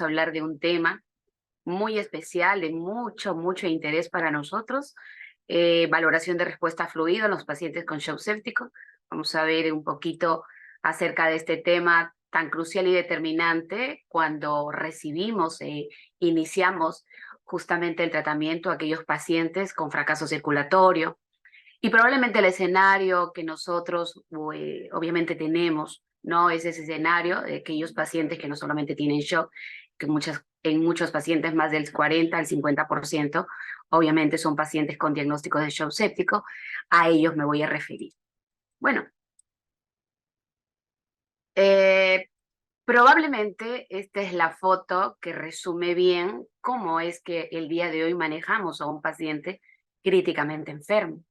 a hablar de un tema muy especial, de mucho interés para nosotros, valoración de respuesta a fluido en los pacientes con shock séptico. Vamos a ver un poquito acerca de este tema tan crucial y determinante cuando recibimos e iniciamos justamente el tratamiento a aquellos pacientes con fracaso circulatorio. Y probablemente el escenario que nosotros obviamente tenemos, ¿no? Es ese escenario de aquellos pacientes que no solamente tienen shock, que en muchos pacientes más del 40 al 50%, obviamente son pacientes con diagnóstico de shock séptico, a ellos me voy a referir. Bueno, eh, probablemente esta es la foto que resume bien cómo es que el día de hoy manejamos a un paciente críticamente enfermo.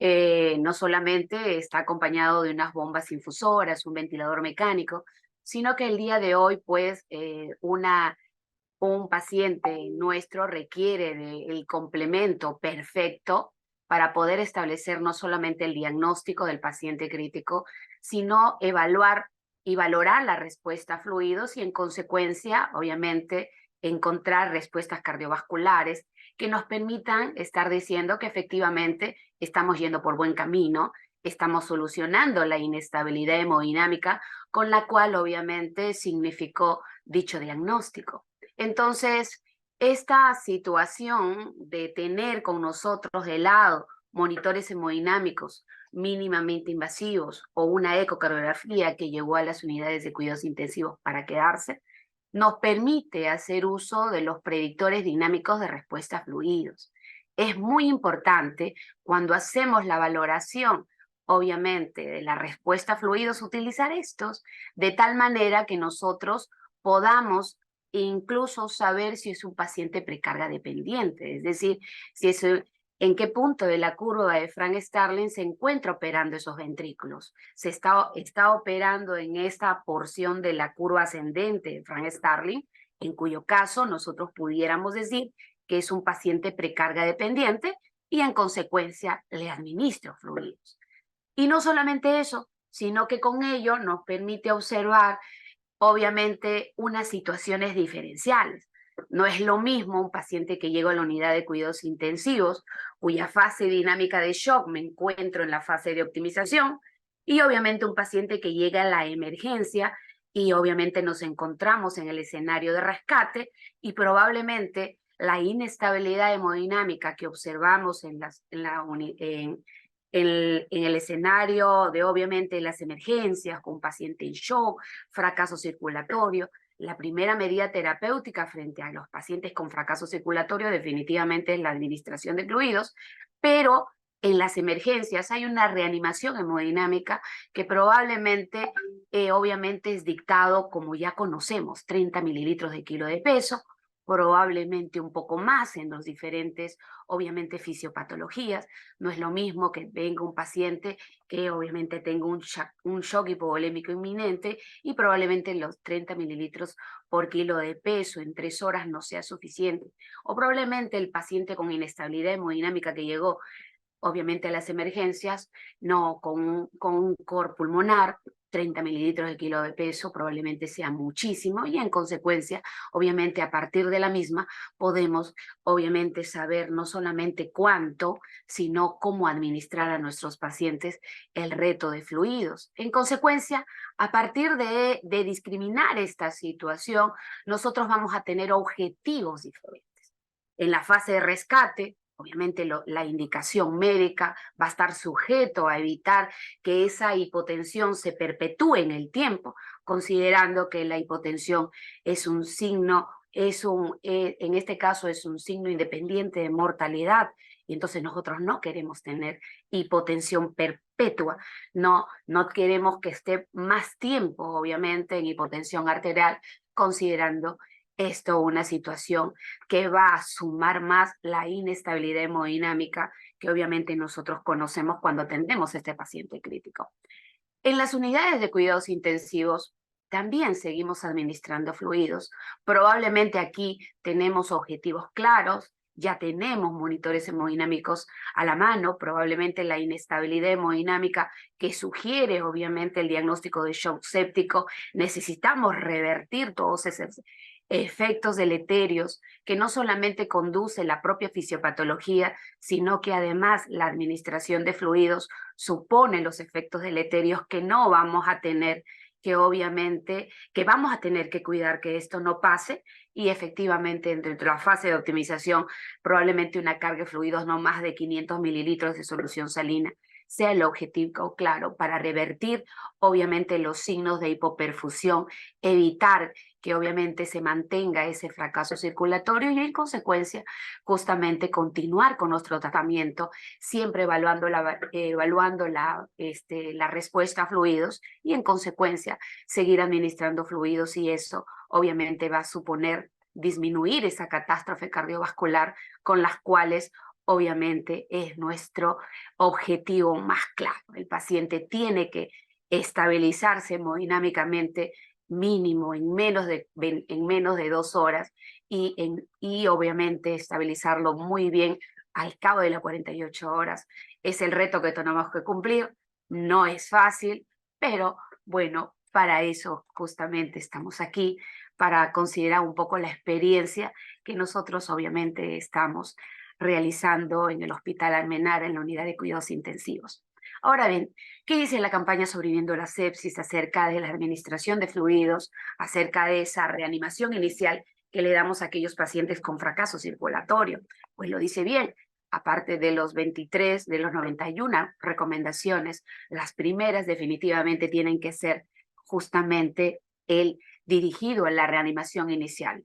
No solamente está acompañado de unas bombas infusoras, un ventilador mecánico, sino que el día de hoy, pues, un paciente nuestro requiere del complemento perfecto para poder establecer no solamente el diagnóstico del paciente crítico, sino evaluar y valorar la respuesta a fluidos y en consecuencia, obviamente, encontrar respuestas cardiovasculares que nos permitan estar diciendo que efectivamente estamos yendo por buen camino, estamos solucionando la inestabilidad hemodinámica con la cual obviamente significó dicho diagnóstico. Entonces, esta situación de tener con nosotros de lado monitores hemodinámicos mínimamente invasivos o una ecocardiografía que llegó a las unidades de cuidados intensivos para quedarse, nos permite hacer uso de los predictores dinámicos de respuesta a fluidos. Es muy importante cuando hacemos la valoración, obviamente, de la respuesta a fluidos, utilizar estos de tal manera que nosotros podamos incluso saber si es un paciente precarga dependiente, es decir, si es en qué punto de la curva de Frank Starling se encuentra operando esos ventrículos. Se está operando en esta porción de la curva ascendente de Frank Starling, en cuyo caso nosotros pudiéramos decir que es un paciente precarga dependiente y en consecuencia le administro fluidos. Y no solamente eso, sino que con ello nos permite observar obviamente unas situaciones diferenciales. No es lo mismo un paciente que llega a la unidad de cuidados intensivos, cuya fase dinámica de shock me encuentro en la fase de optimización, y obviamente un paciente que llega a la emergencia y obviamente nos encontramos en el escenario de rescate y probablemente la inestabilidad hemodinámica que observamos en el escenario de obviamente las emergencias, con un paciente en shock, fracaso circulatorio. La primera medida terapéutica frente a los pacientes con fracaso circulatorio definitivamente es la administración de fluidos, pero en las emergencias hay una reanimación hemodinámica que probablemente, obviamente, es dictado como ya conocemos, 30 mililitros de kilo de peso, probablemente un poco más en los diferentes, obviamente, fisiopatologías. No es lo mismo que venga un paciente que obviamente tenga un shock hipovolémico inminente y probablemente los 30 mililitros por kilo de peso en 3 horas no sea suficiente. O probablemente el paciente con inestabilidad hemodinámica que llegó obviamente a las emergencias, no con un cor pulmonar, 30 mililitros de kilo de peso probablemente sea muchísimo y en consecuencia, obviamente a partir de la misma podemos obviamente saber no solamente cuánto, sino cómo administrar a nuestros pacientes el reto de fluidos. En consecuencia, a partir de discriminar esta situación, nosotros vamos a tener objetivos diferentes. En la fase de rescate, obviamente la indicación médica va a estar sujeto a evitar que esa hipotensión se perpetúe en el tiempo, considerando que la hipotensión es un signo, en este caso es un signo independiente de mortalidad, y entonces nosotros no queremos tener hipotensión perpetua, no queremos que esté más tiempo, obviamente, en hipotensión arterial, considerando esto una situación que va a sumar más la inestabilidad hemodinámica que obviamente nosotros conocemos cuando atendemos a este paciente crítico. En las unidades de cuidados intensivos también seguimos administrando fluidos. Probablemente aquí tenemos objetivos claros, ya tenemos monitores hemodinámicos a la mano, probablemente la inestabilidad hemodinámica que sugiere obviamente el diagnóstico de shock séptico, necesitamos revertir todos efectos deleterios que no solamente conduce la propia fisiopatología, sino que además la administración de fluidos supone los efectos deleterios que no vamos a tener, que obviamente que vamos a tener que cuidar que esto no pase, y efectivamente dentro de la fase de optimización probablemente una carga de fluidos no más de 500 mililitros de solución salina sea el objetivo claro para revertir obviamente los signos de hipoperfusión, evitar que obviamente se mantenga ese fracaso circulatorio y en consecuencia justamente continuar con nuestro tratamiento, siempre evaluando la respuesta a fluidos y en consecuencia seguir administrando fluidos, y eso obviamente va a suponer disminuir esa catástrofe cardiovascular con las cuales obviamente es nuestro objetivo más claro. El paciente tiene que estabilizarse hemodinámicamente mínimo en menos de 2 horas y obviamente estabilizarlo muy bien al cabo de las 48 horas. Es el reto que tenemos que cumplir, no es fácil, pero bueno, para eso justamente estamos aquí, para considerar un poco la experiencia que nosotros obviamente estamos realizando en el Hospital Almenara en la unidad de cuidados intensivos. Ahora bien, ¿qué dice la campaña Sobreviviendo la Sepsis acerca de la administración de fluidos, acerca de esa reanimación inicial que le damos a aquellos pacientes con fracaso circulatorio? Pues lo dice bien, aparte de los 23, de los 91 recomendaciones, las primeras definitivamente tienen que ser justamente el dirigido a la reanimación inicial.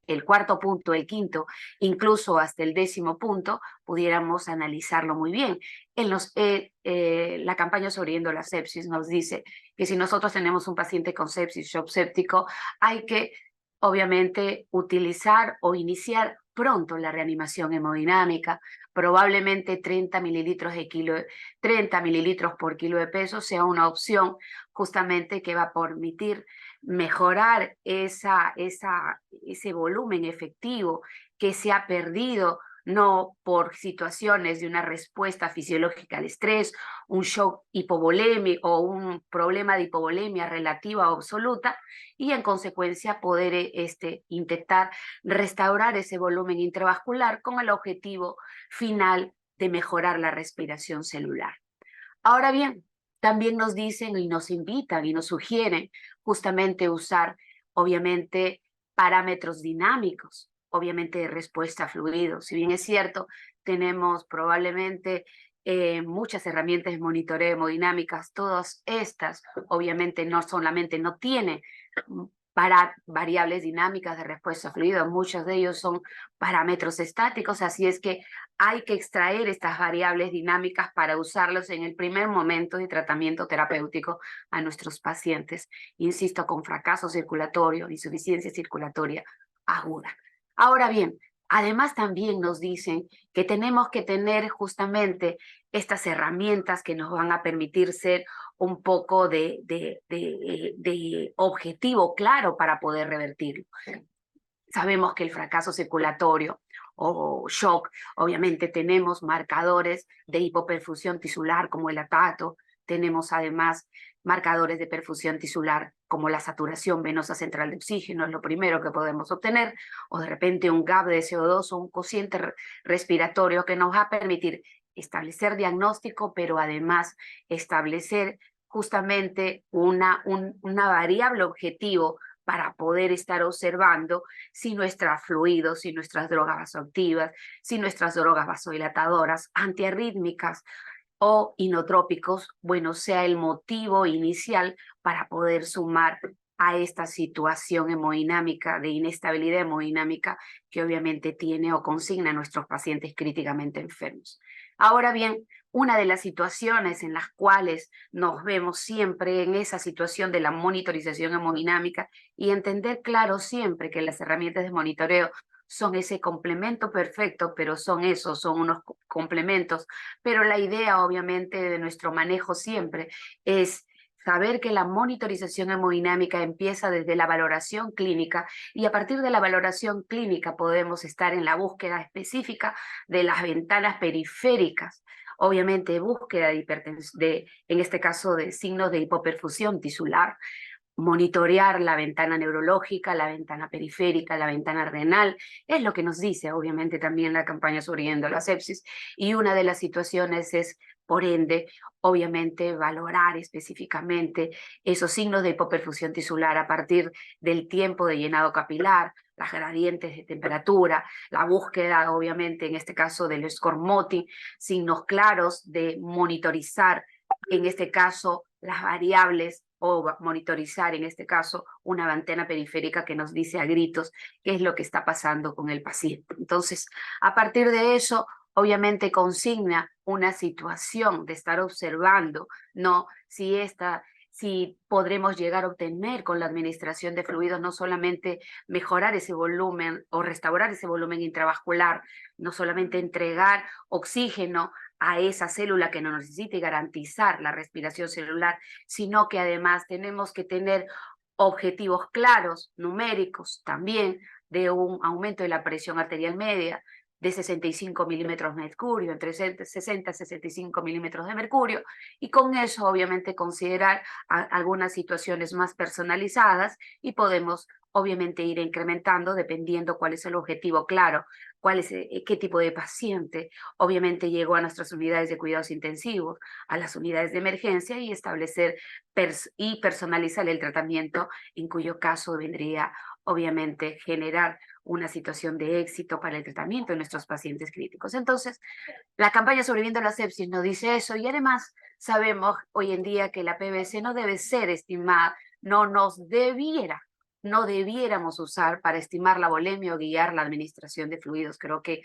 El cuarto punto, el quinto, incluso hasta el 10º punto, pudiéramos analizarlo muy bien. La campaña Sobreviviendo la Sepsis nos dice que si nosotros tenemos un paciente con sepsis, shock séptico, hay que obviamente utilizar o iniciar pronto la reanimación hemodinámica, probablemente 30 mililitros por kilo de peso sea una opción justamente que va a permitir mejorar ese volumen efectivo que se ha perdido, no por situaciones de una respuesta fisiológica al estrés, un shock hipovolémico o un problema de hipovolemia relativa o absoluta, y en consecuencia poder intentar restaurar ese volumen intravascular con el objetivo final de mejorar la respiración celular. Ahora bien, también nos dicen y nos invitan y nos sugieren justamente usar, obviamente, parámetros dinámicos, obviamente de respuesta a fluidos. Si bien es cierto, tenemos probablemente muchas herramientas de monitoreo hemodinámicas, todas estas obviamente no solamente no tienen para variables dinámicas de respuesta a fluidos, muchos de ellos son parámetros estáticos, así es que hay que extraer estas variables dinámicas para usarlos en el primer momento de tratamiento terapéutico a nuestros pacientes, insisto, con fracaso circulatorio, insuficiencia circulatoria aguda. Ahora bien, además también nos dicen que tenemos que tener justamente estas herramientas que nos van a permitir ser un poco de objetivo claro para poder revertirlo. Sabemos que el fracaso circulatorio o shock, obviamente tenemos marcadores de hipoperfusión tisular como el atato, tenemos además marcadores de perfusión tisular como la saturación venosa central de oxígeno, es lo primero que podemos obtener, o de repente un GAP de CO2 o un cociente respiratorio que nos va a permitir establecer diagnóstico, pero además establecer justamente una variable objetivo para poder estar observando si nuestros fluidos, si nuestras drogas vasoactivas, si nuestras drogas vasodilatadoras, antiarrítmicas o inotrópicos, bueno, sea el motivo inicial para poder sumar a esta situación hemodinámica, de inestabilidad hemodinámica que obviamente tiene o consigna a nuestros pacientes críticamente enfermos. Ahora bien, una de las situaciones en las cuales nos vemos siempre en esa situación de la monitorización hemodinámica y entender claro siempre que las herramientas de monitoreo son ese complemento perfecto, pero son unos complementos. Pero la idea, obviamente, de nuestro manejo siempre es saber que la monitorización hemodinámica empieza desde la valoración clínica y a partir de la valoración clínica podemos estar en la búsqueda específica de las ventanas periféricas, obviamente búsqueda en este caso de signos de hipoperfusión tisular, monitorear la ventana neurológica, la ventana periférica, la ventana renal, es lo que nos dice obviamente también la campaña sobre la sepsis, y una de las situaciones es, por ende, obviamente valorar específicamente esos signos de hipoperfusión tisular a partir del tiempo de llenado capilar, las gradientes de temperatura, la búsqueda obviamente en este caso del score MOTI, signos claros de monitorizar en este caso las variables o monitorizar en este caso una ventana periférica que nos dice a gritos qué es lo que está pasando con el paciente. Entonces, a partir de eso, obviamente consigna una situación de estar observando, ¿no? Si podremos llegar a obtener con la administración de fluidos no solamente mejorar ese volumen o restaurar ese volumen intravascular, no solamente entregar oxígeno a esa célula que no necesita y garantizar la respiración celular, sino que además tenemos que tener objetivos claros, numéricos también, de un aumento de la presión arterial media de 65 milímetros de mercurio, entre 60 y 65 milímetros de mercurio, y con eso obviamente considerar algunas situaciones más personalizadas y podemos obviamente ir incrementando dependiendo cuál es el objetivo claro, qué tipo de paciente obviamente llegó a nuestras unidades de cuidados intensivos, a las unidades de emergencia y establecer y personalizar el tratamiento, en cuyo caso vendría obviamente generar una situación de éxito para el tratamiento de nuestros pacientes críticos. Entonces, la campaña Sobreviviendo a la Sepsis nos dice eso y además sabemos hoy en día que la PVC no debe ser estimada, no debiéramos usar para estimar la volemia o guiar la administración de fluidos. Creo que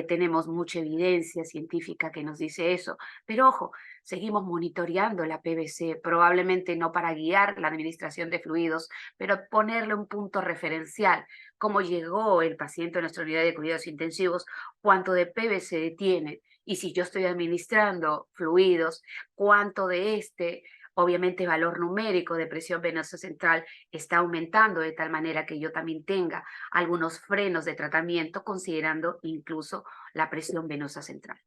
tenemos mucha evidencia científica que nos dice eso, pero ojo, seguimos monitoreando la PVC, probablemente no para guiar la administración de fluidos, pero ponerle un punto referencial, cómo llegó el paciente a nuestra unidad de cuidados intensivos, cuánto de PVC tiene, y si yo estoy administrando fluidos, cuánto de obviamente valor numérico de presión venosa central está aumentando de tal manera que yo también tenga algunos frenos de tratamiento considerando incluso la presión venosa central.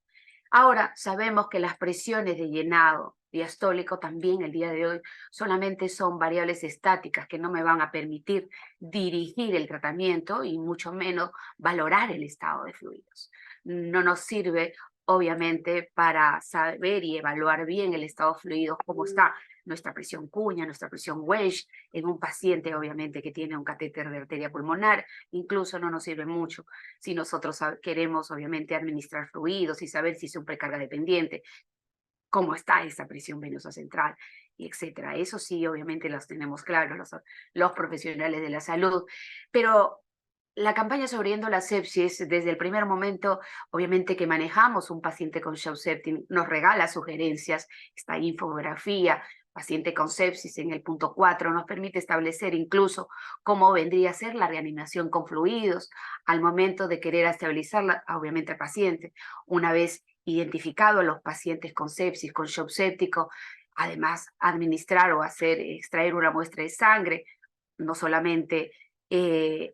Ahora, sabemos que las presiones de llenado diastólico también el día de hoy solamente son variables estáticas que no me van a permitir dirigir el tratamiento y mucho menos valorar el estado de fluidos. No nos sirve, obviamente, para saber y evaluar bien el estado de fluidos, cómo está nuestra presión cuña, nuestra presión wedge en un paciente, obviamente, que tiene un catéter de arteria pulmonar. Incluso no nos sirve mucho si nosotros queremos, obviamente, administrar fluidos y saber si es un precarga dependiente, cómo está esa presión venosa central, etcétera. Eso sí, obviamente, los tenemos claros los profesionales de la salud, pero la campaña Sobreviviendo la Sepsis, desde el primer momento, obviamente que manejamos un paciente con shock septic, nos regala sugerencias, esta infografía, paciente con sepsis en el punto 4, nos permite establecer incluso cómo vendría a ser la reanimación con fluidos al momento de querer estabilizar, obviamente, al paciente. Una vez identificado a los pacientes con sepsis, con shock séptico, además administrar o extraer una muestra de sangre, no solamente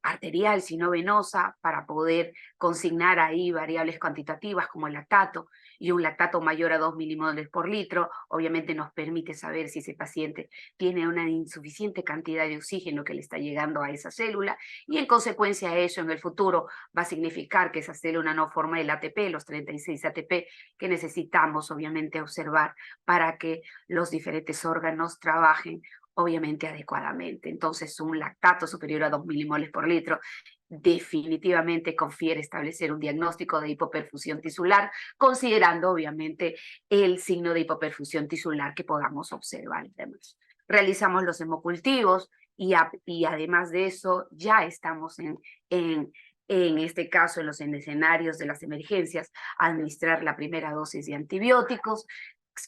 arterial, sino venosa, para poder consignar ahí variables cuantitativas como el lactato, y un lactato mayor a 2 milimoles por litro, obviamente nos permite saber si ese paciente tiene una insuficiente cantidad de oxígeno que le está llegando a esa célula, y en consecuencia a eso en el futuro va a significar que esa célula no forma el ATP, los 36 ATP que necesitamos obviamente observar para que los diferentes órganos trabajen obviamente adecuadamente. Entonces, un lactato superior a 2 milimoles por litro definitivamente confiere establecer un diagnóstico de hipoperfusión tisular, considerando obviamente el signo de hipoperfusión tisular que podamos observar. Además, realizamos los hemocultivos y además de eso ya estamos en este caso en los escenarios de las emergencias, administrar la primera dosis de antibióticos,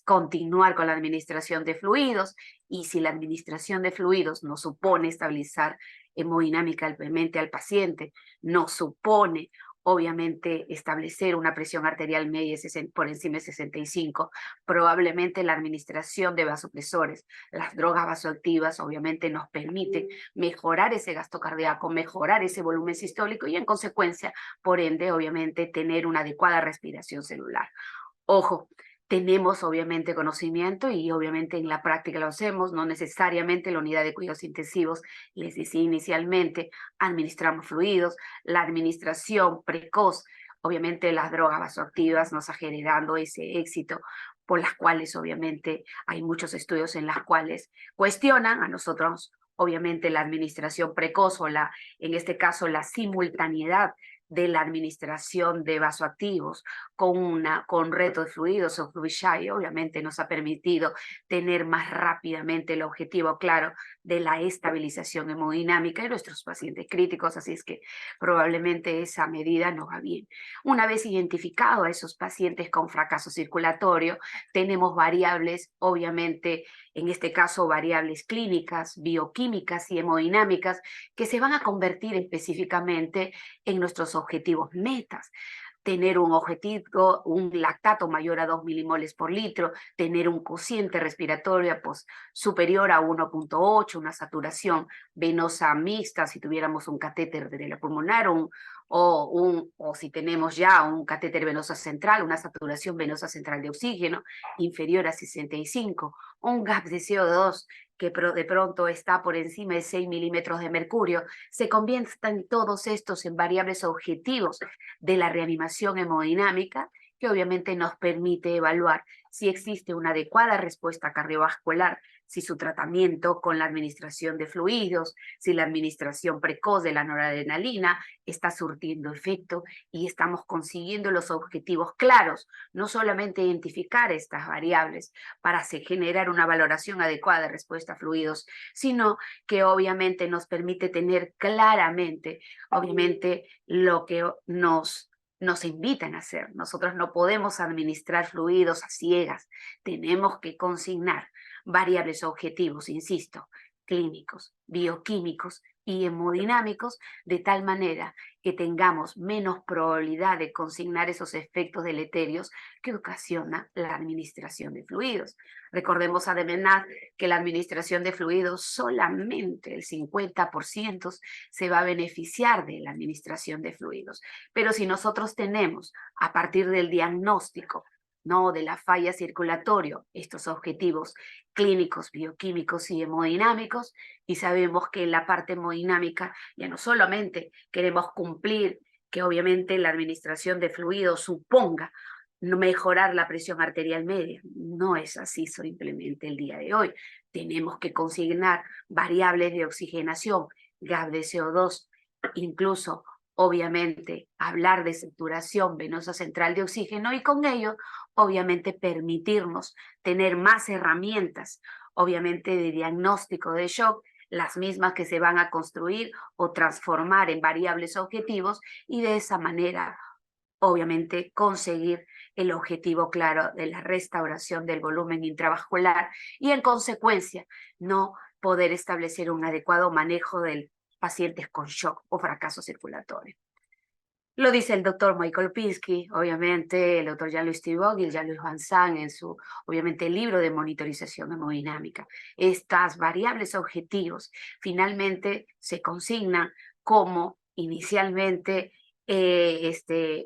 continuar con la administración de fluidos, y si la administración de fluidos no supone estabilizar hemodinámicamente al paciente, no supone obviamente establecer una presión arterial media por encima de 65, probablemente la administración de vasopresores, las drogas vasoactivas obviamente nos permiten mejorar ese gasto cardíaco, mejorar ese volumen sistólico y en consecuencia, por ende, obviamente tener una adecuada respiración celular. Ojo, tenemos obviamente conocimiento y obviamente en la práctica lo hacemos, no necesariamente la unidad de cuidados intensivos, les decía inicialmente, administramos fluidos, la administración precoz, obviamente las drogas vasoactivas nos está generando ese éxito, por las cuales obviamente hay muchos estudios en las cuales cuestionan a nosotros, obviamente la administración precoz o en este caso la simultaneidad de la administración de vasoactivos con reto de fluidos o Fluid-Shy, obviamente nos ha permitido tener más rápidamente el objetivo claro de la estabilización hemodinámica de nuestros pacientes críticos, así es que probablemente esa medida nos va bien. Una vez identificado a esos pacientes con fracaso circulatorio, tenemos variables, obviamente, en este caso variables clínicas, bioquímicas y hemodinámicas, que se van a convertir específicamente en nuestros objetivos metas. Tener un objetivo, un lactato mayor a 2 milimoles por litro, tener un cociente respiratorio pues, superior a 1.8, una saturación venosa mixta, si tuviéramos un catéter de la pulmonar o si tenemos ya un catéter venosa central, una saturación venosa central de oxígeno inferior a 65, un gap de CO2 que de pronto está por encima de 6 milímetros de mercurio, se convierten todos estos en variables objetivos de la reanimación hemodinámica, que obviamente nos permite evaluar si existe una adecuada respuesta cardiovascular, si su tratamiento con la administración de fluidos, si la administración precoz de la noradrenalina está surtiendo efecto y estamos consiguiendo los objetivos claros, no solamente identificar estas variables para generar una valoración adecuada de respuesta a fluidos, sino que obviamente nos permite tener claramente, obviamente, lo que nos invitan a hacer. Nosotros no podemos administrar fluidos a ciegas, tenemos que consignar variables objetivos, insisto, clínicos, bioquímicos y hemodinámicos, de tal manera que tengamos menos probabilidad de consignar esos efectos deleterios que ocasiona la administración de fluidos. Recordemos además que la administración de fluidos solamente el 50% se va a beneficiar de la administración de fluidos. Pero si nosotros tenemos, a partir del diagnóstico, ¿no?, de la falla circulatoria, estos objetivos clínicos, bioquímicos y hemodinámicos, y sabemos que en la parte hemodinámica ya no solamente queremos cumplir que obviamente la administración de fluidos suponga mejorar la presión arterial media. No es así simplemente el día de hoy. Tenemos que consignar variables de oxigenación, gas de CO2, incluso, obviamente, hablar de saturación venosa central de oxígeno y con ello, obviamente, permitirnos tener más herramientas, obviamente, de diagnóstico de shock, las mismas que se van a construir o transformar en variables objetivos y de esa manera obviamente conseguir el objetivo claro de la restauración del volumen intravascular y en consecuencia no poder establecer un adecuado manejo de pacientes con shock o fracaso circulatorio. Lo dice el doctor Michael Pinsky, obviamente el doctor Jean-Louis Thibault y el Jean-Louis Van Sant en su, obviamente, libro de monitorización hemodinámica. Estas variables objetivos finalmente se consignan como inicialmente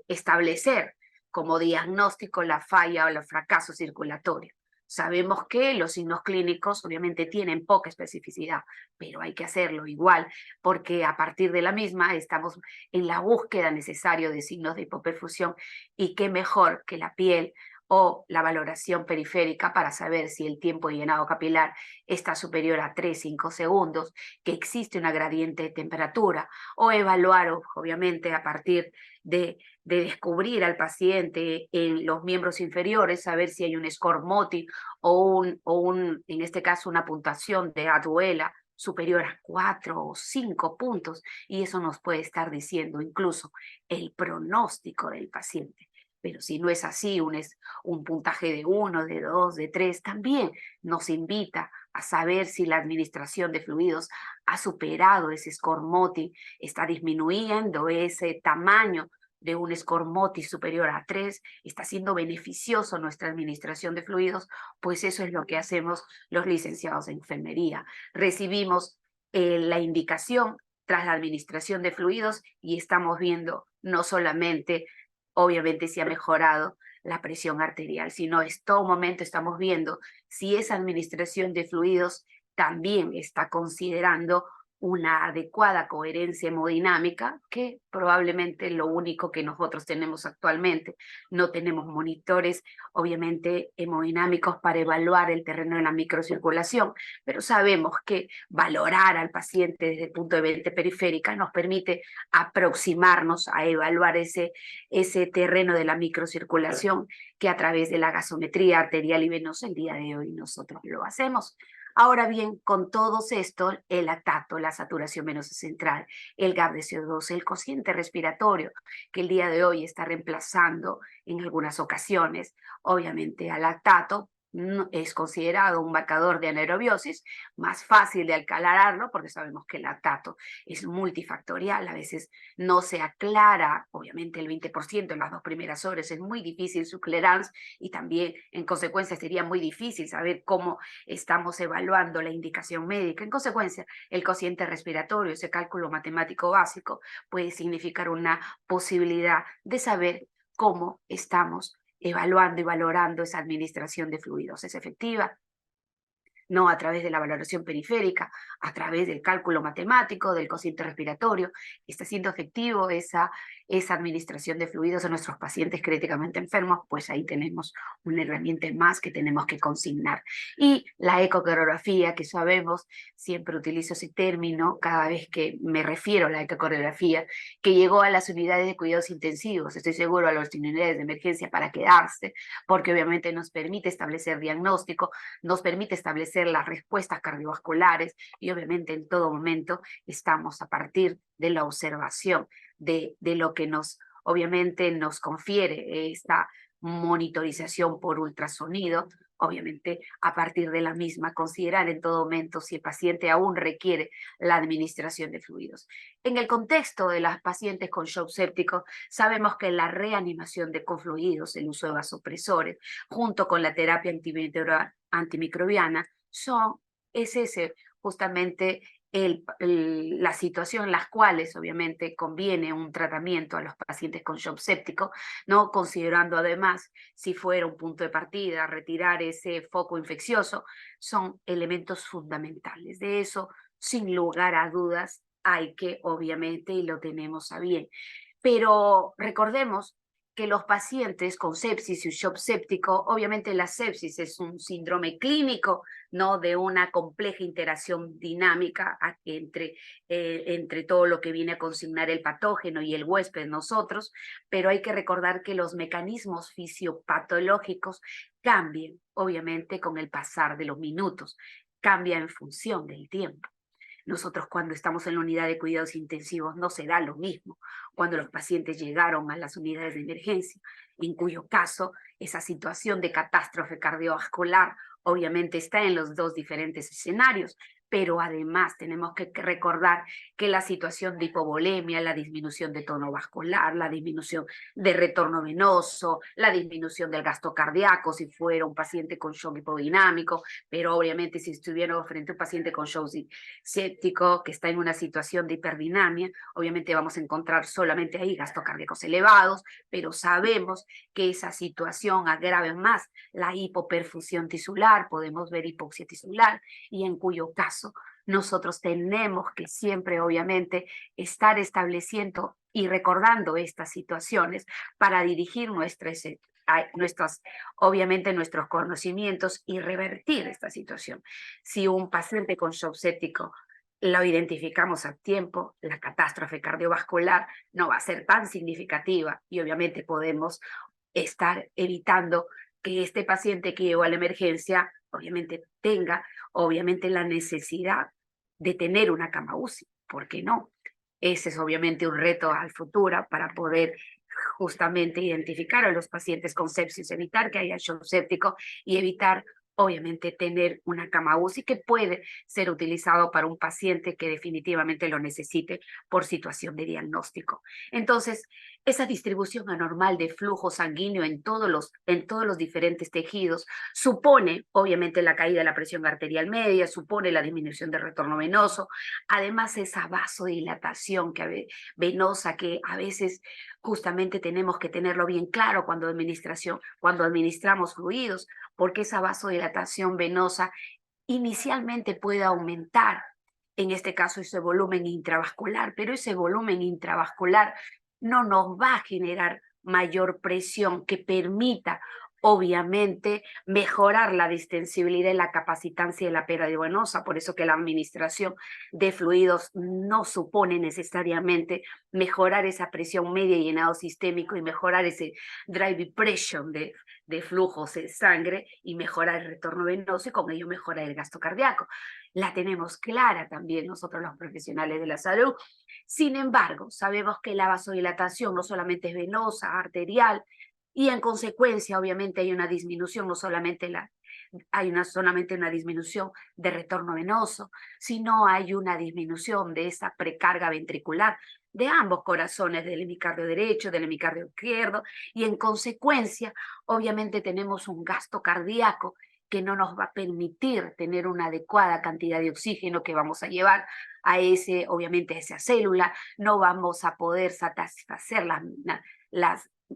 establecer como diagnóstico la falla o el fracaso circulatorio. Sabemos que los signos clínicos obviamente tienen poca especificidad, pero hay que hacerlo igual, porque a partir de la misma estamos en la búsqueda necesaria de signos de hipoperfusión y qué mejor que la piel o la valoración periférica para saber si el tiempo de llenado capilar está superior a 3-5 segundos, que existe una gradiente de temperatura, o evaluar, obviamente, a partir de descubrir al paciente en los miembros inferiores, saber si hay un score MOTI en este caso, una puntuación de Aduela superior a 4 o 5 puntos, y eso nos puede estar diciendo incluso el pronóstico del paciente. Pero si no es así, un puntaje de 1, de 2, de 3, también nos invita a saber si la administración de fluidos ha superado ese score MOTI, está disminuyendo ese tamaño de un score MOTI superior a 3, está siendo beneficioso nuestra administración de fluidos, pues eso es lo que hacemos los licenciados en enfermería. Recibimos la indicación tras la administración de fluidos y estamos viendo no solamente, obviamente, si ha mejorado la presión arterial, sino es todo momento estamos viendo si esa administración de fluidos también está considerando una adecuada coherencia hemodinámica, que probablemente lo único que nosotros tenemos actualmente. No tenemos monitores, obviamente, hemodinámicos para evaluar el terreno de la microcirculación, pero sabemos que valorar al paciente desde el punto de vista periférica nos permite aproximarnos a evaluar ese terreno de la microcirculación que a través de la gasometría arterial y venosa el día de hoy nosotros lo hacemos. Ahora bien, con todos estos, el lactato, la saturación venosa central, el GAP de CO2, el cociente respiratorio, que el día de hoy está reemplazando en algunas ocasiones, obviamente, al lactato, es considerado un marcador de anaerobiosis, más fácil de aclararlo porque sabemos que el lactato es multifactorial, a veces no se aclara, obviamente el 20% en las 2 primeras horas es muy difícil su clearance y también en consecuencia sería muy difícil saber cómo estamos evaluando la indicación médica. En consecuencia, el cociente respiratorio, ese cálculo matemático básico, puede significar una posibilidad de saber cómo estamos evaluando y valorando esa administración de fluidos. ¿Es efectiva? No a través de la valoración periférica, a través del cálculo matemático, del cociente respiratorio. ¿Está siendo efectivo esa administración de fluidos a nuestros pacientes críticamente enfermos? Pues ahí tenemos una herramienta más que tenemos que consignar. Y la ecocardiografía, que sabemos, siempre utilizo ese término cada vez que me refiero a la ecocardiografía, que llegó a las unidades de cuidados intensivos, estoy seguro a las unidades de emergencia para quedarse, porque obviamente nos permite establecer diagnóstico, nos permite establecer las respuestas cardiovasculares y obviamente en todo momento estamos a partir de la observación de lo que obviamente nos confiere esta monitorización por ultrasonido, obviamente a partir de la misma considerar en todo momento si el paciente aún requiere la administración de fluidos. En el contexto de las pacientes con shock séptico, sabemos que la reanimación de confluidos, el uso de vasopresores, junto con la terapia antimicrobiana, es ese justamente la situación en las cuales obviamente conviene un tratamiento a los pacientes con shock séptico, ¿no? Considerando además si fuera un punto de partida, retirar ese foco infeccioso, son elementos fundamentales. De eso, sin lugar a dudas, hay que obviamente, y lo tenemos a bien. Pero recordemos que los pacientes con sepsis y shock séptico, obviamente la sepsis es un síndrome clínico, ¿no? De una compleja interacción dinámica entre todo lo que viene a consignar el patógeno y el huésped, nosotros, pero hay que recordar que los mecanismos fisiopatológicos cambian, obviamente, con el pasar de los minutos, cambian en función del tiempo. Nosotros cuando estamos en la unidad de cuidados intensivos no será lo mismo cuando los pacientes llegaron a las unidades de emergencia, en cuyo caso esa situación de catástrofe cardiovascular obviamente está en los dos diferentes escenarios, pero además tenemos que recordar que la situación de hipovolemia, la disminución de tono vascular, la disminución de retorno venoso, la disminución del gasto cardíaco, si fuera un paciente con shock hipodinámico, pero obviamente si estuviera frente a un paciente con shock séptico que está en una situación de hiperdinamia, obviamente vamos a encontrar solamente ahí gastos cardíacos elevados, pero sabemos que esa situación agrava más la hipoperfusión tisular, podemos ver hipoxia tisular, y en cuyo caso nosotros tenemos que siempre, obviamente, estar estableciendo y recordando estas situaciones para dirigir obviamente nuestros conocimientos y revertir esta situación. Si un paciente con shock séptico lo identificamos a tiempo, la catástrofe cardiovascular no va a ser tan significativa y obviamente podemos estar evitando que este paciente que llegó a la emergencia obviamente tenga la necesidad de tener una cama UCI. ¿Por qué no? Ese es obviamente un reto al futuro para poder justamente identificar a los pacientes con sepsis, evitar que haya shock séptico y evitar obviamente tener una cama UCI que puede ser utilizado para un paciente que definitivamente lo necesite por situación de diagnóstico. Entonces, Esa distribución anormal de flujo sanguíneo en todos los diferentes tejidos supone, obviamente, la caída de la presión arterial media, supone la disminución del retorno venoso, además esa vasodilatación venosa que a veces justamente tenemos que tenerlo bien claro cuando administramos fluidos, porque esa vasodilatación venosa inicialmente puede aumentar, en este caso ese volumen intravascular, pero ese volumen intravascular no nos va a generar mayor presión que permita, obviamente, mejorar la distensibilidad y la capacitancia de la pérdida venosa. Por eso que la administración de fluidos no supone necesariamente mejorar esa presión media y llenado sistémico y mejorar ese drive pressure de flujos de sangre y mejorar el retorno venoso y con ello mejorar el gasto cardíaco. La tenemos clara también nosotros los profesionales de la salud. Sin embargo, sabemos que la vasodilatación no solamente es venosa, arterial, y en consecuencia obviamente hay una disminución, no solamente solamente una disminución de retorno venoso, sino hay una disminución de esa precarga ventricular de ambos corazones, del hemicardio derecho, del hemicardio izquierdo, y en consecuencia, obviamente tenemos un gasto cardíaco que no nos va a permitir tener una adecuada cantidad de oxígeno que vamos a llevar obviamente a esa célula, no vamos a poder satisfacer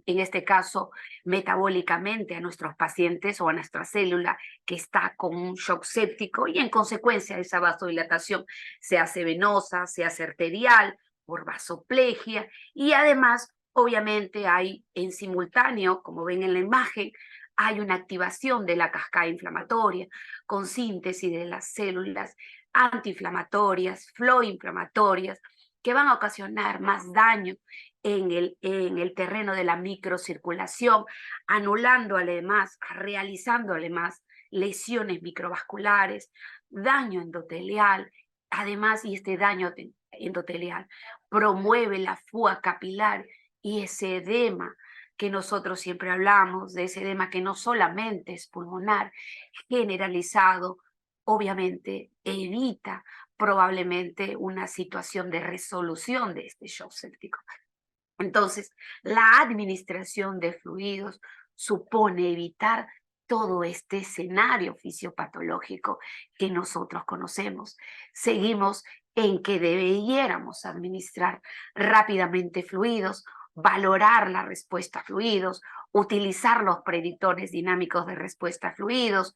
en este caso, metabólicamente a nuestros pacientes o a nuestra célula que está con un shock séptico y en consecuencia esa vasodilatación se hace venosa, se hace arterial, por vasoplegia y además obviamente hay en simultáneo, como ven en la imagen, hay una activación de la cascada inflamatoria con síntesis de las células antiinflamatorias, floinflamatorias, que van a ocasionar más daño en el terreno de la microcirculación, realizando además lesiones microvasculares, daño endotelial, además, y este daño endotelial promueve la fuga capilar y ese edema que nosotros siempre hablamos, de ese edema que no solamente es pulmonar, generalizado, obviamente evita probablemente una situación de resolución de este shock séptico. Entonces, la administración de fluidos supone evitar todo este escenario fisiopatológico que nosotros conocemos. Seguimos en que debiéramos administrar rápidamente fluidos, valorar la respuesta a fluidos, utilizar los predictores dinámicos de respuesta a fluidos.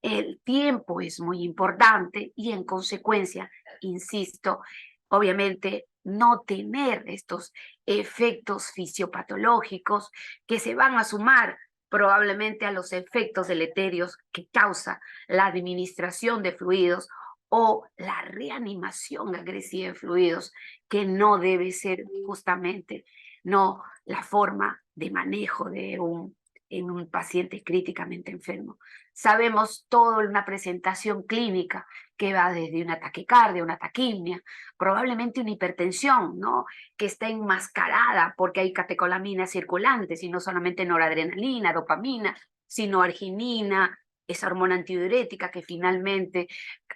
El tiempo es muy importante y en consecuencia, insisto, obviamente no tener estos efectos fisiopatológicos que se van a sumar probablemente a los efectos deleterios que causa la administración de fluidos o la reanimación agresiva de fluidos, que no debe ser justamente no la forma de manejo en un paciente críticamente enfermo. Sabemos todo en una presentación clínica que va desde una taquicardia, una taquimia, probablemente una hipertensión, ¿no? Que está enmascarada porque hay catecolaminas circulantes y no solamente noradrenalina, dopamina, sino arginina, esa hormona antidiurética que finalmente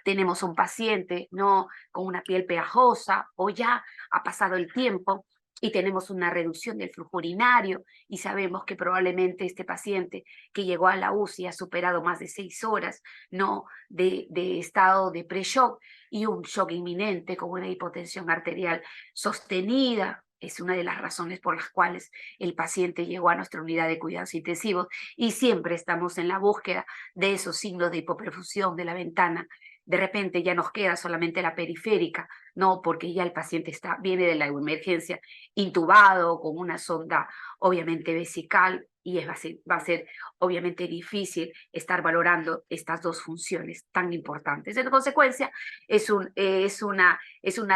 tenemos un paciente, ¿no? Con una piel pegajosa o ya ha pasado el tiempo y tenemos una reducción del flujo urinario y sabemos que probablemente este paciente que llegó a la UCI ha superado más de 6 horas, ¿no? de estado de pre-shock y un shock inminente con una hipotensión arterial sostenida. Es una de las razones por las cuales el paciente llegó a nuestra unidad de cuidados intensivos y siempre estamos en la búsqueda de esos signos de hipoperfusión de la ventana. De repente ya nos queda solamente la periférica, no, porque ya el paciente viene de la emergencia intubado con una sonda obviamente vesical y va a ser obviamente difícil estar valorando estas dos funciones tan importantes. En consecuencia, es una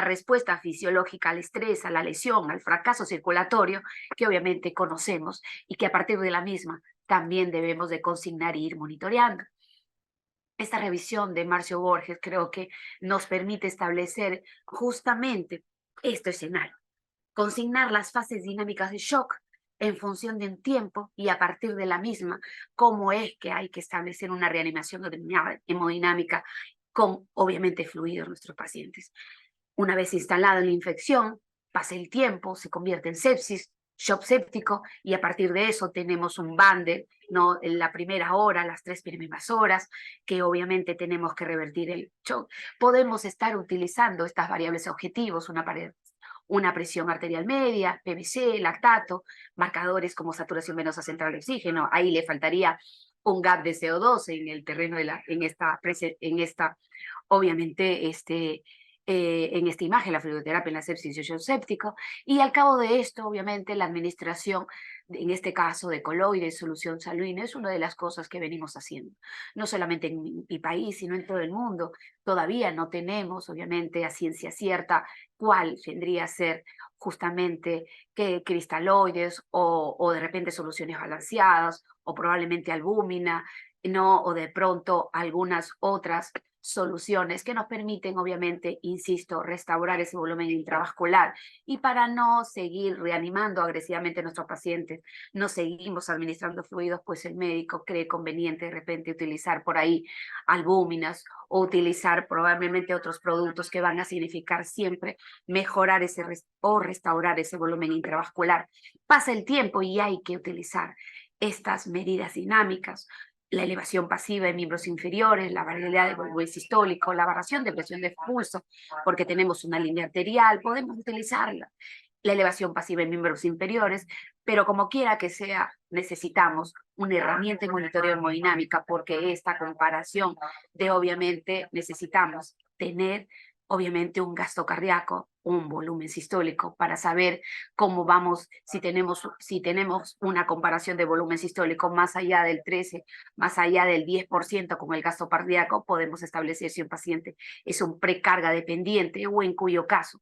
respuesta fisiológica al estrés, a la lesión, al fracaso circulatorio que obviamente conocemos y que a partir de la misma también debemos de consignar e ir monitoreando. Esta revisión de Marcio Borges creo que nos permite establecer justamente este escenario, consignar las fases dinámicas de shock en función de un tiempo y a partir de la misma, cómo es que hay que establecer una reanimación hemodinámica con, obviamente, fluidos en nuestros pacientes. Una vez instalada la infección, pasa el tiempo, se convierte en sepsis, shock séptico, y a partir de eso tenemos un bundle, ¿no? En la primera hora, las 3 primeras horas, que obviamente tenemos que revertir el shock. Podemos estar utilizando estas variables objetivos, una presión arterial media, PVC, lactato, marcadores como saturación venosa central de oxígeno. Ahí le faltaría un gap de CO2 en el terreno de obviamente, en esta imagen, la fluidoterapia en la sepsis y shock séptico. Y al cabo de esto, obviamente, la administración, en este caso de coloides, solución saluina, es una de las cosas que venimos haciendo. No solamente en mi país, sino en todo el mundo. Todavía no tenemos, obviamente, a ciencia cierta cuál vendría a ser justamente que cristaloides o de repente soluciones balanceadas o probablemente albúmina, ¿no? O de pronto algunas otras soluciones que nos permiten, obviamente, insisto, restaurar ese volumen intravascular. Y para no seguir reanimando agresivamente a nuestros pacientes, no seguimos administrando fluidos, pues el médico cree conveniente de repente utilizar por ahí albúminas o utilizar probablemente otros productos que van a significar siempre mejorar o restaurar ese volumen intravascular. Pasa el tiempo y hay que utilizar estas medidas dinámicas, la elevación pasiva de miembros inferiores, la variabilidad de volumen sistólico, la variación de presión de pulso, porque tenemos una línea arterial, podemos utilizarla. La elevación pasiva en miembros inferiores, pero como quiera que sea, necesitamos una herramienta de monitoreo hemodinámica, porque esta comparación de, obviamente, necesitamos tener, obviamente, un gasto cardíaco, un volumen sistólico, para saber cómo vamos, si tenemos una comparación de volumen sistólico más allá del 13, más allá del 10% con el gasto cardíaco, podemos establecer si un paciente es un precarga dependiente o en cuyo caso,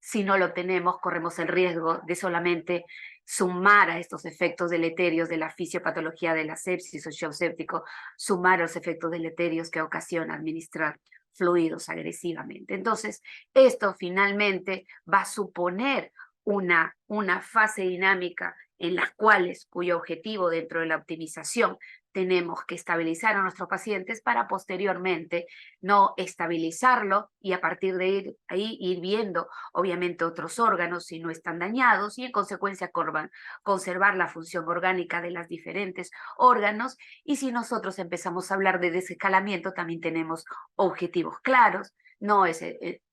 si no lo tenemos, corremos el riesgo de solamente sumar a estos efectos deleterios de la fisiopatología de la sepsis o shock séptico, sumar a los efectos deleterios que ocasiona administrar fluidos agresivamente. Entonces, esto finalmente va a suponer una fase dinámica en las cuales, cuyo objetivo dentro de la optimización tenemos que estabilizar a nuestros pacientes para posteriormente no estabilizarlo y a partir de ahí ir viendo obviamente otros órganos si no están dañados y en consecuencia conservar la función orgánica de los diferentes órganos. Y si nosotros empezamos a hablar de desescalamiento, también tenemos objetivos claros. No es,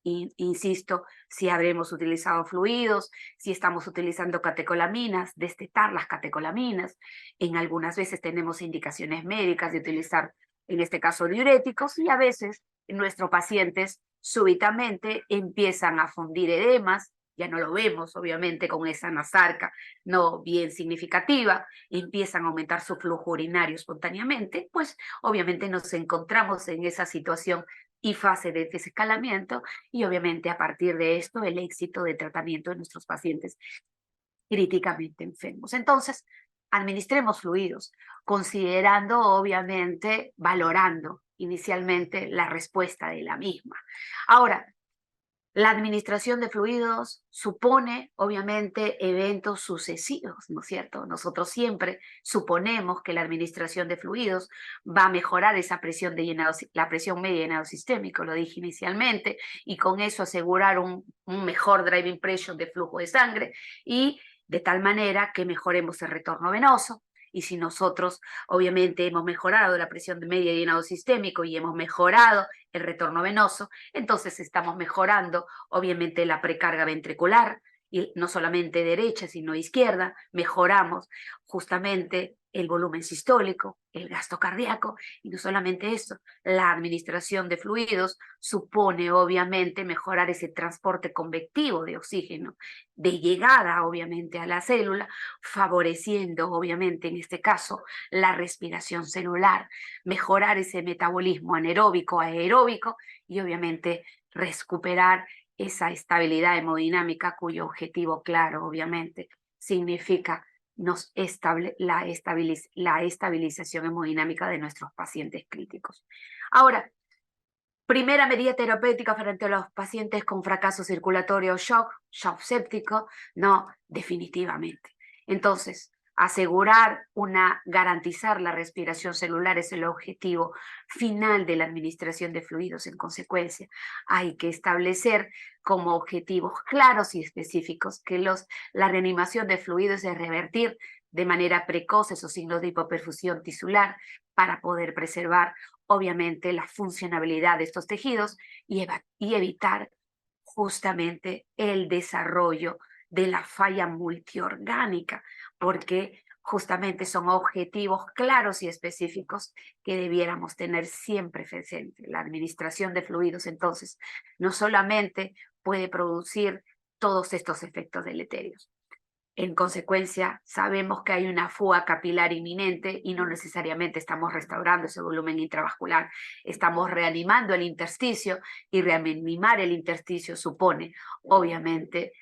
insisto, si habremos utilizado fluidos, si estamos utilizando catecolaminas, destetar las catecolaminas. En algunas veces tenemos indicaciones médicas de utilizar, en este caso, diuréticos, y a veces nuestros pacientes súbitamente empiezan a fundir edemas, ya no lo vemos, obviamente, con esa nasarca no bien significativa, empiezan a aumentar su flujo urinario espontáneamente, pues obviamente nos encontramos en esa situación y fase de desescalamiento, y obviamente a partir de esto el éxito de tratamiento de nuestros pacientes críticamente enfermos. Entonces, administremos fluidos, considerando, obviamente, valorando inicialmente la respuesta de la misma. Ahora, la administración de fluidos supone, obviamente, eventos sucesivos, ¿no es cierto? Nosotros siempre suponemos que la administración de fluidos va a mejorar esa presión la presión media de llenado sistémico, lo dije inicialmente, y con eso asegurar un mejor driving pressure de flujo de sangre y de tal manera que mejoremos el retorno venoso. Y si nosotros, obviamente, hemos mejorado la presión media de llenado sistémico y hemos mejorado el retorno venoso, entonces estamos mejorando, obviamente, la precarga ventricular, y no solamente derecha, sino izquierda, mejoramos justamente el volumen sistólico, el gasto cardíaco, y no solamente eso, la administración de fluidos supone, obviamente, mejorar ese transporte convectivo de oxígeno, de llegada, obviamente, a la célula, favoreciendo, obviamente, en este caso, la respiración celular, mejorar ese metabolismo anaeróbico, aeróbico, y obviamente recuperar esa estabilidad hemodinámica cuyo objetivo claro, obviamente, significa la estabilización hemodinámica de nuestros pacientes críticos. Ahora, primera medida terapéutica frente a los pacientes con fracaso circulatorio o shock séptico, no, definitivamente. Entonces, garantizar la respiración celular es el objetivo final de la administración de fluidos. En consecuencia, hay que establecer como objetivos claros y específicos que la reanimación de fluidos es revertir de manera precoz esos signos de hipoperfusión tisular para poder preservar, obviamente, la funcionabilidad de estos tejidos y evitar justamente el desarrollo de la falla multiorgánica, porque justamente son objetivos claros y específicos que debiéramos tener siempre presente. La administración de fluidos, entonces, no solamente puede producir todos estos efectos deleterios. En consecuencia, sabemos que hay una fuga capilar inminente y no necesariamente estamos restaurando ese volumen intravascular, estamos reanimando el intersticio, y reanimar el intersticio supone, obviamente,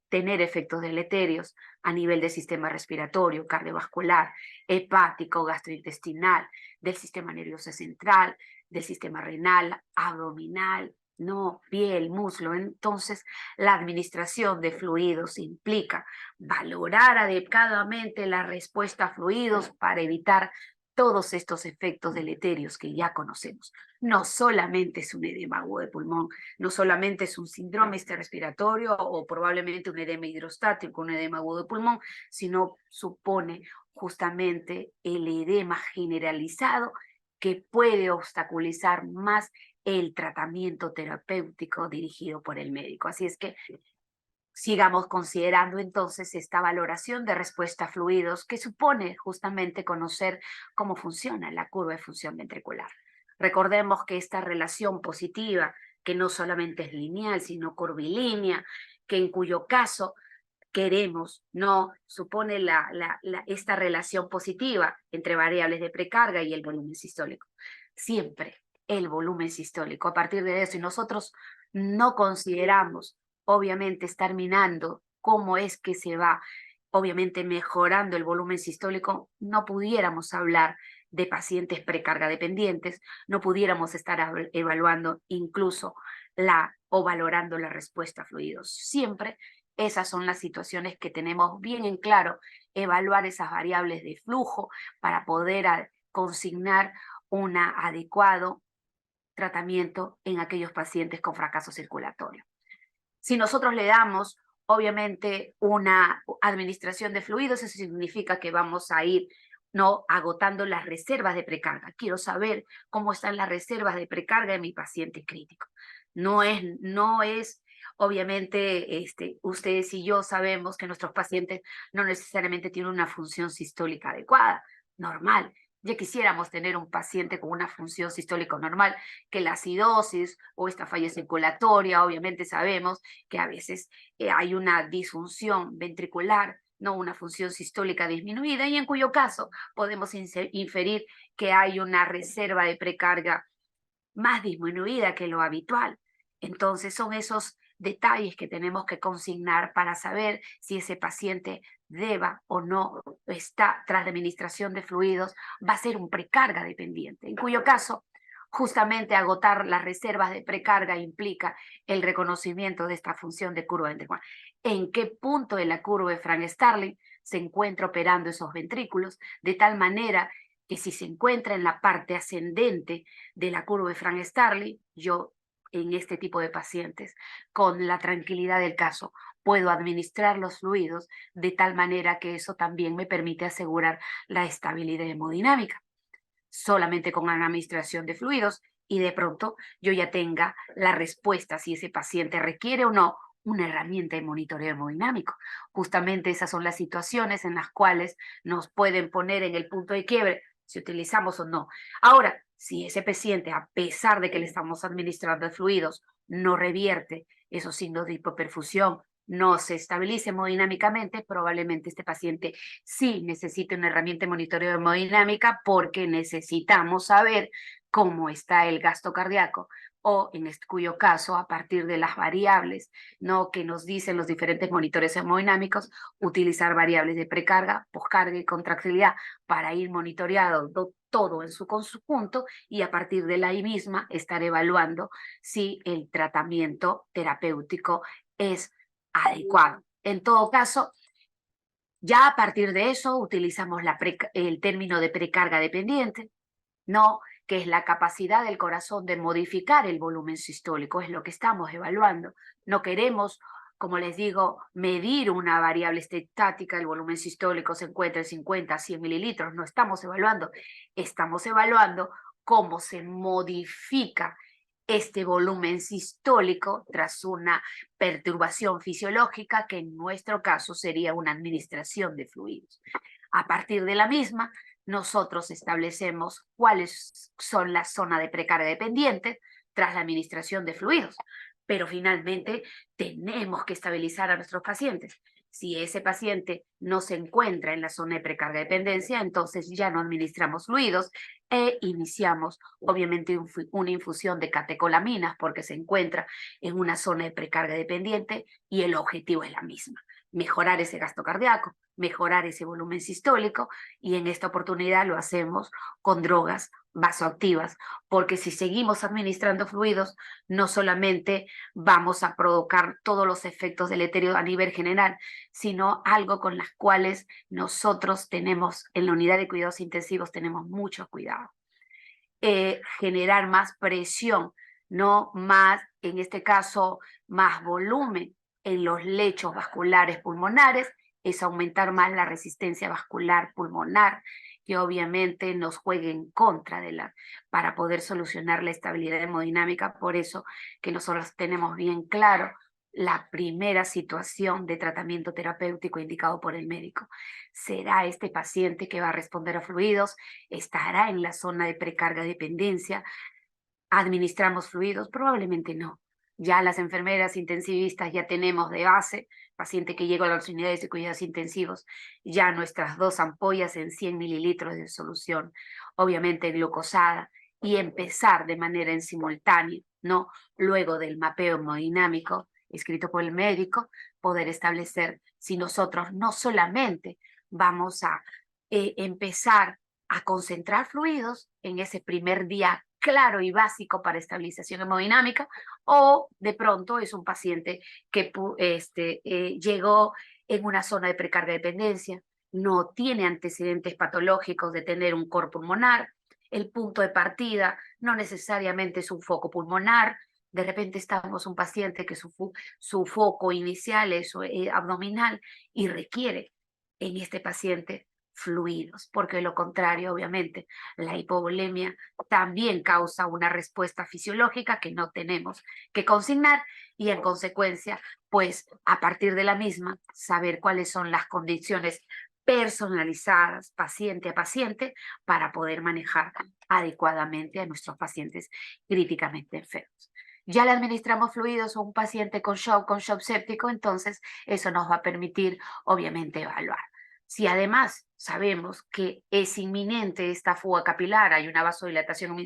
tener efectos deleterios a nivel del sistema respiratorio, cardiovascular, hepático, gastrointestinal, del sistema nervioso central, del sistema renal, abdominal, no, piel, muslo. Entonces, la administración de fluidos implica valorar adecuadamente la respuesta a fluidos para evitar todos estos efectos deleterios que ya conocemos. No solamente es un edema agudo de pulmón, no solamente es un síndrome respiratorio o probablemente un edema hidrostático, un edema agudo de pulmón, sino supone justamente el edema generalizado que puede obstaculizar más el tratamiento terapéutico dirigido por el médico. Así es que sigamos considerando entonces esta valoración de respuesta a fluidos que supone justamente conocer cómo funciona la curva de función ventricular. Recordemos que esta relación positiva, que no solamente es lineal, sino curvilínea, que en cuyo caso queremos, no supone esta relación positiva entre variables de precarga y el volumen sistólico. Siempre el volumen sistólico. A partir de eso, y nosotros no consideramos, obviamente, estar minando cómo es que se va, obviamente, mejorando el volumen sistólico, no pudiéramos hablar de pacientes precarga dependientes, no pudiéramos estar evaluando incluso o valorando la respuesta a fluidos. Siempre esas son las situaciones que tenemos bien en claro, evaluar esas variables de flujo para poder consignar un adecuado tratamiento en aquellos pacientes con fracaso circulatorio. Si nosotros le damos, obviamente, una administración de fluidos, eso significa que vamos a ir no agotando las reservas de precarga. Quiero saber cómo están las reservas de precarga de mi paciente crítico. No es obviamente, ustedes y yo sabemos que nuestros pacientes no necesariamente tienen una función sistólica adecuada, normal. Ya quisiéramos tener un paciente con una función sistólica normal, que la acidosis o esta falla circulatoria, obviamente sabemos que a veces hay una disfunción ventricular, no una función sistólica disminuida, y en cuyo caso podemos inferir que hay una reserva de precarga más disminuida que lo habitual. Entonces son esos detalles que tenemos que consignar para saber si ese paciente deba o no está tras la administración de fluidos, va a ser un precarga dependiente, en cuyo caso justamente agotar las reservas de precarga implica el reconocimiento de esta función de curva ventricular. ¿En qué punto de la curva de Frank-Starling se encuentra operando esos ventrículos? De tal manera que si se encuentra en la parte ascendente de la curva de Frank-Starling, yo en este tipo de pacientes, con la tranquilidad del caso, puedo administrar los fluidos de tal manera que eso también me permite asegurar la estabilidad hemodinámica. Solamente con una administración de fluidos y de pronto yo ya tenga la respuesta si ese paciente requiere o no una herramienta de monitoreo hemodinámico. Justamente esas son las situaciones en las cuales nos pueden poner en el punto de quiebre si utilizamos o no. Ahora, si ese paciente, a pesar de que le estamos administrando fluidos, no revierte esos signos de hipoperfusión, no se estabilice hemodinámicamente, probablemente este paciente sí necesite una herramienta de monitoreo hemodinámica porque necesitamos saber cómo está el gasto cardíaco o en cuyo caso, a partir de las variables ¿no? que nos dicen los diferentes monitores hemodinámicos, utilizar variables de precarga, poscarga y contractilidad para ir monitoreando todo en su conjunto y a partir de la misma estar evaluando si el tratamiento terapéutico es adecuado. En todo caso, Ya a partir de eso utilizamos el término de precarga dependiente, ¿no? Que es la capacidad del corazón de modificar el volumen sistólico, es lo que estamos evaluando. No queremos, como les digo, medir una variable estática, el volumen sistólico se encuentra en 50 a 100 mililitros, no estamos evaluando cómo se modifica este volumen sistólico tras una perturbación fisiológica que en nuestro caso sería una administración de fluidos. A partir de la misma, nosotros establecemos cuáles son las zonas de precarga dependiente tras la administración de fluidos. Pero finalmente tenemos que estabilizar a nuestros pacientes. Si ese paciente no se encuentra en la zona de precarga dependencia, entonces ya no administramos fluidos e iniciamos obviamente una infusión de catecolaminas porque se encuentra en una zona de precarga dependiente y el objetivo es la misma: mejorar ese gasto cardíaco, mejorar ese volumen sistólico, y en esta oportunidad lo hacemos con drogas vasoactivas, porque si seguimos administrando fluidos, no solamente vamos a provocar todos los efectos deleterios a nivel general, sino algo con las cuales nosotros tenemos, en la unidad de cuidados intensivos, tenemos mucho cuidado. Generar más presión, no más, en este caso, más volumen en los lechos vasculares pulmonares, es aumentar más la resistencia vascular pulmonar, que obviamente nos juegue en contra para poder solucionar la estabilidad hemodinámica. Por eso que nosotros tenemos bien claro la primera situación de tratamiento terapéutico indicado por el médico. ¿Será este paciente que va a responder a fluidos? ¿Estará en la zona de precarga dependencia? ¿Administramos fluidos? Probablemente no. Ya las enfermeras intensivistas ya tenemos de base, paciente que llega a las unidades de cuidados intensivos, ya nuestras 2 ampollas en 100 mililitros de solución, obviamente glucosada, y empezar de manera en simultáneo, ¿no? Luego del mapeo hemodinámico escrito por el médico, poder establecer si nosotros no solamente vamos a empezar a concentrar fluidos en ese primer día claro y básico para estabilización hemodinámica, o de pronto es un paciente que llegó en una zona de precarga dependencia, no tiene antecedentes patológicos de tener un cor pulmonar, el punto de partida no necesariamente es un foco pulmonar, de repente estamos un paciente que su foco inicial es abdominal y requiere en este paciente fluidos, porque de lo contrario, obviamente, la hipovolemia también causa una respuesta fisiológica que no tenemos que consignar, y en consecuencia, pues a partir de la misma, saber cuáles son las condiciones personalizadas paciente a paciente para poder manejar adecuadamente a nuestros pacientes críticamente enfermos. Ya le administramos fluidos a un paciente con shock séptico, entonces eso nos va a permitir obviamente evaluar. Si además sabemos que es inminente esta fuga capilar, hay una vasodilatación,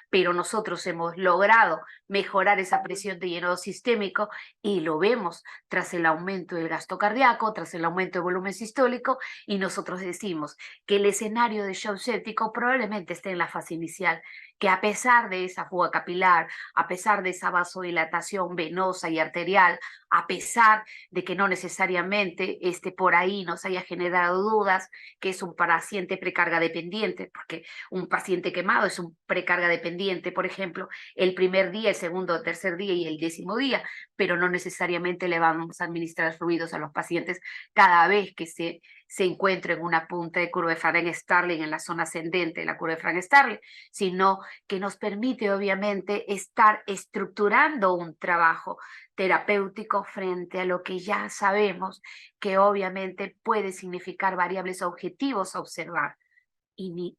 pero nosotros hemos logrado mejorar esa presión de llenado sistémico y lo vemos tras el aumento del gasto cardíaco, tras el aumento del volumen sistólico, y nosotros decimos que el escenario de shock séptico probablemente esté en la fase inicial, que a pesar de esa fuga capilar, a pesar de esa vasodilatación venosa y arterial, a pesar de que no necesariamente por ahí nos haya generado dudas, que es un paciente precarga dependiente, porque un paciente quemado es un precarga dependiente, por ejemplo, el primer día, el segundo, el tercer día y el 10º día, pero no necesariamente le vamos a administrar fluidos a los pacientes cada vez que se encuentra en una punta de curva de Frank-Starling, en la zona ascendente de la curva de Frank-Starling, sino que nos permite obviamente estar estructurando un trabajo terapéutico frente a lo que ya sabemos que obviamente puede significar variables objetivos a observar. Y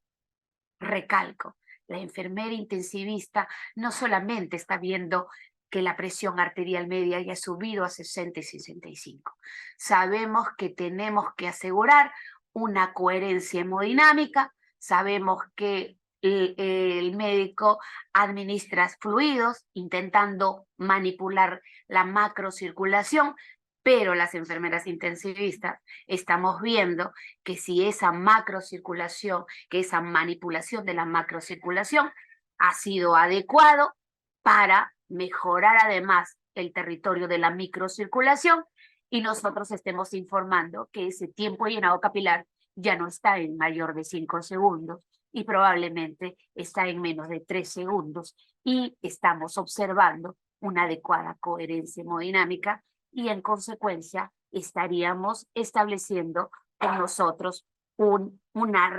recalco, la enfermera intensivista no solamente está viendo que la presión arterial media haya subido a 60 y 65. Sabemos que tenemos que asegurar una coherencia hemodinámica, sabemos que el médico administra fluidos intentando manipular la macrocirculación, pero las enfermeras intensivistas estamos viendo que si esa macrocirculación, que esa manipulación de la macrocirculación ha sido adecuado para mejorar además el territorio de la microcirculación, y nosotros estemos informando que ese tiempo de llenado capilar ya no está en mayor de 5 segundos y probablemente está en menos de 3 segundos y estamos observando una adecuada coherencia hemodinámica y en consecuencia estaríamos estableciendo con nosotros una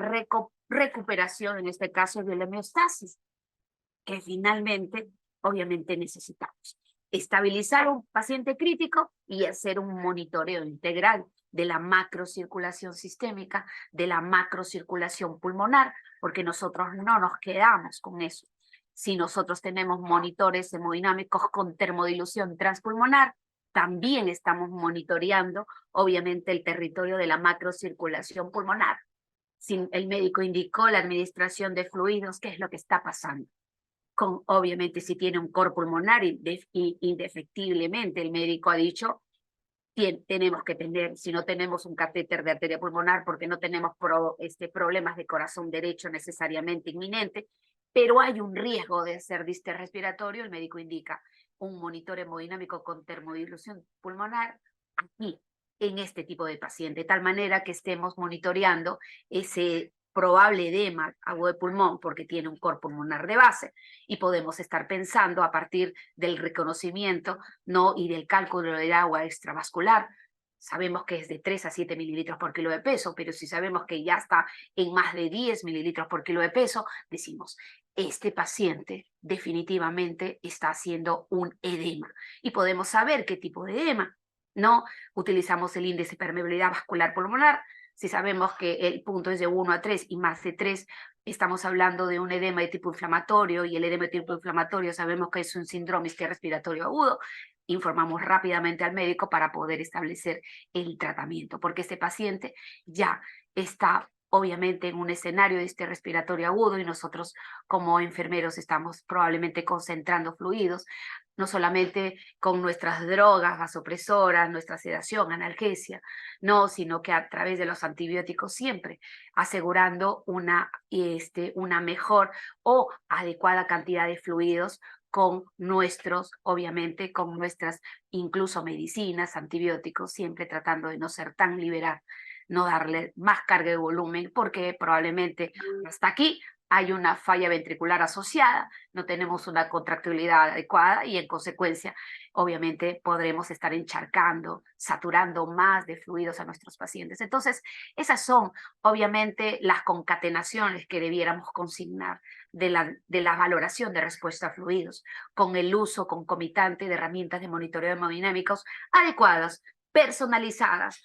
recuperación, en este caso de la homeostasis, que finalmente obviamente necesitamos. Estabilizar a un paciente crítico y hacer un monitoreo integral de la macrocirculación sistémica, de la macrocirculación pulmonar, porque nosotros no nos quedamos con eso. Si nosotros tenemos monitores hemodinámicos con termodilución transpulmonar, también estamos monitoreando, obviamente, el territorio de la macrocirculación pulmonar. Si el médico indicó la administración de fluidos, ¿qué es lo que está pasando? Obviamente, si tiene un cor pulmonar, indefectiblemente el médico ha dicho, tenemos que tener, si no tenemos un catéter de arteria pulmonar, porque no tenemos problemas de corazón derecho necesariamente inminente, pero hay un riesgo de hacer distrés respiratorio, el médico indica un monitor hemodinámico con termodilución pulmonar aquí, en este tipo de paciente, de tal manera que estemos monitoreando ese probable edema agudo de pulmón porque tiene un cor pulmonar de base y podemos estar pensando a partir del reconocimiento, ¿no? Y del cálculo del agua extravascular. Sabemos que es de 3 a 7 mililitros por kilo de peso, pero si sabemos que ya está en más de 10 mililitros por kilo de peso, decimos, este paciente definitivamente está haciendo un edema. Y podemos saber qué tipo de edema. No utilizamos el índice de permeabilidad vascular pulmonar. Si sabemos que el punto es de 1 a 3 y más de 3, estamos hablando de un edema de tipo inflamatorio, y el edema de tipo inflamatorio sabemos que es un síndrome respiratorio agudo. Informamos rápidamente al médico para poder establecer el tratamiento, porque este paciente ya está obviamente en un escenario de respiratorio agudo y nosotros como enfermeros estamos probablemente concentrando fluidos, no solamente con nuestras drogas vasopresoras, nuestra sedación, analgesia, no, sino que a través de los antibióticos siempre, asegurando una mejor o adecuada cantidad de fluidos con nuestros, obviamente, con nuestras incluso medicinas, antibióticos, siempre tratando de no ser tan liberal, no darle más carga de volumen, porque probablemente hasta aquí hay una falla ventricular asociada, no tenemos una contractilidad adecuada y en consecuencia, obviamente, podremos estar encharcando, saturando más de fluidos a nuestros pacientes. Entonces, esas son, obviamente, las concatenaciones que debiéramos consignar de la valoración de respuesta a fluidos, con el uso concomitante de herramientas de monitoreo hemodinámicos adecuadas, personalizadas,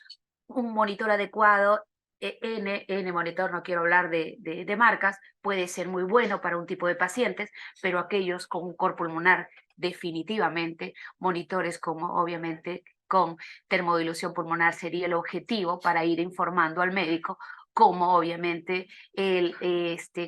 un monitor adecuado. N monitor, no quiero hablar de marcas, puede ser muy bueno para un tipo de pacientes, pero aquellos con un cor pulmonar, definitivamente, monitores como obviamente con termodilución pulmonar sería el objetivo para ir informando al médico cómo obviamente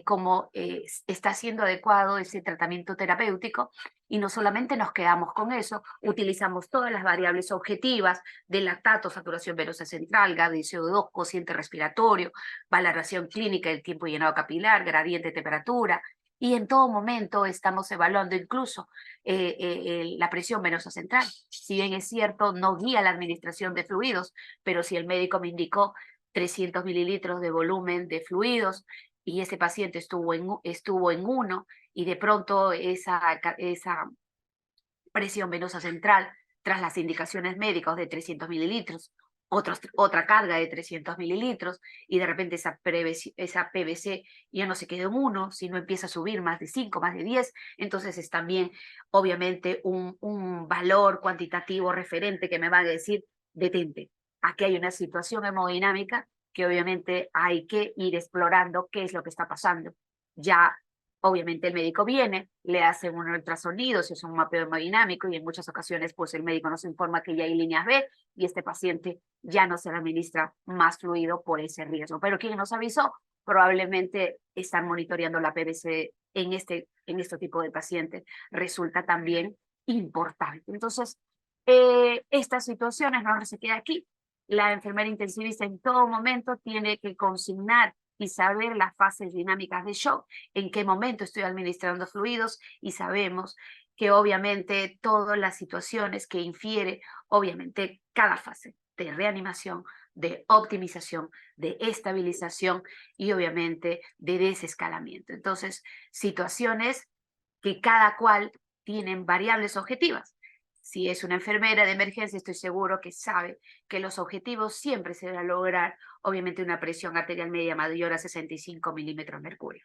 cómo está siendo adecuado ese tratamiento terapéutico, y no solamente nos quedamos con eso, utilizamos todas las variables objetivas de lactato, saturación venosa central, gas de CO2, cociente respiratorio, valoración clínica del tiempo llenado capilar, gradiente de temperatura, y en todo momento estamos evaluando incluso la presión venosa central. Si bien es cierto, no guía la administración de fluidos, pero si el médico me indicó 300 mililitros de volumen de fluidos y ese paciente estuvo en 1 y de pronto esa presión venosa central tras las indicaciones médicas de 300 mililitros, otra carga de 300 mililitros y de repente esa PVC ya no se quedó en 1, sino empieza a subir más de 5, más de 10, entonces es también obviamente un valor cuantitativo referente que me va a decir, detente, aquí hay una situación hemodinámica que obviamente hay que ir explorando qué es lo que está pasando. Ya obviamente el médico viene, le hace un ultrasonido, si es un mapeo hemodinámico, y en muchas ocasiones pues el médico nos informa que ya hay líneas B y este paciente ya no se le administra más fluido por ese riesgo. Pero quien nos avisó, probablemente están monitoreando la PVC en este tipo de pacientes, resulta también importante. Entonces, estas situaciones no se queda aquí. La enfermera intensivista en todo momento tiene que consignar y saber las fases dinámicas de shock, en qué momento estoy administrando fluidos, y sabemos que obviamente todas las situaciones que infiere, obviamente cada fase de reanimación, de optimización, de estabilización y obviamente de desescalamiento. Entonces, situaciones que cada cual tienen variables objetivas. Si es una enfermera de emergencia, estoy seguro que sabe que los objetivos siempre se van a lograr, obviamente, una presión arterial media mayor a 65 milímetros de mercurio.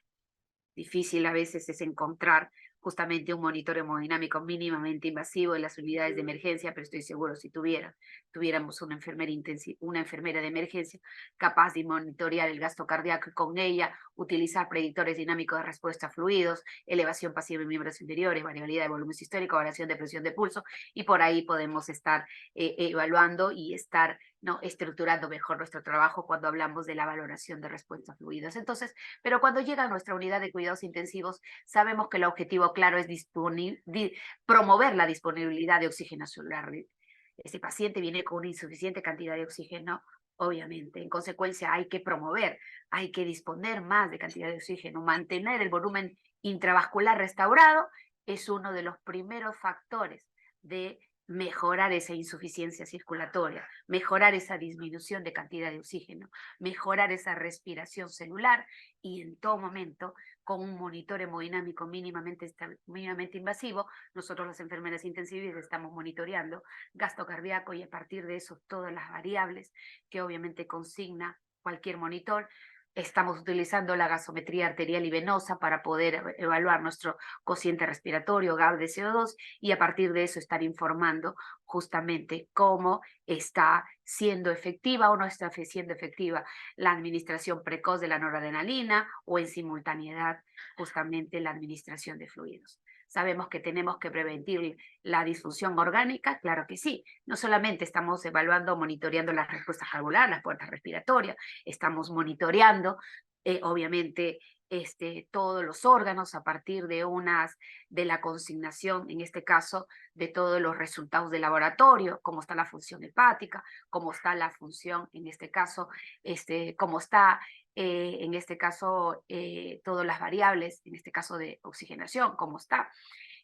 Difícil a veces es encontrar justamente un monitor hemodinámico mínimamente invasivo en las unidades de emergencia, pero estoy seguro si tuviéramos una enfermera de emergencia capaz de monitorear el gasto cardíaco y con ella utilizar predictores dinámicos de respuesta a fluidos, elevación pasiva en miembros inferiores, variabilidad de volumen sistólico, variación de presión de pulso, y por ahí podemos estar evaluando y estar estructurando mejor nuestro trabajo cuando hablamos de la valoración de respuesta a fluidos. Entonces, pero cuando llega a nuestra unidad de cuidados intensivos, sabemos que el objetivo claro es promover la disponibilidad de oxígeno celular. Ese paciente viene con una insuficiente cantidad de oxígeno, obviamente. En consecuencia, hay que promover, hay que disponer más de cantidad de oxígeno, mantener el volumen intravascular restaurado es uno de los primeros factores de mejorar esa insuficiencia circulatoria, mejorar esa disminución de cantidad de oxígeno, mejorar esa respiración celular y en todo momento, con un monitor hemodinámico mínimamente invasivo, nosotros las enfermeras intensivistas estamos monitoreando gasto cardíaco y a partir de eso todas las variables que obviamente consigna cualquier monitor. Estamos utilizando la gasometría arterial y venosa para poder evaluar nuestro cociente respiratorio, GAP de CO2, y a partir de eso estar informando justamente cómo está siendo efectiva o no está siendo efectiva la administración precoz de la noradrenalina o en simultaneidad justamente la administración de fluidos. Sabemos que tenemos que prevenir la disfunción orgánica, claro que sí. No solamente estamos evaluando, monitoreando las respuestas cardiovasculares, las puertas respiratorias, estamos monitoreando, obviamente, todos los órganos a partir de la consignación, en este caso, de todos los resultados de laboratorio, cómo está la función hepática, cómo está la función, en este caso, cómo está en este caso, todas las variables, en este caso de oxigenación, cómo está.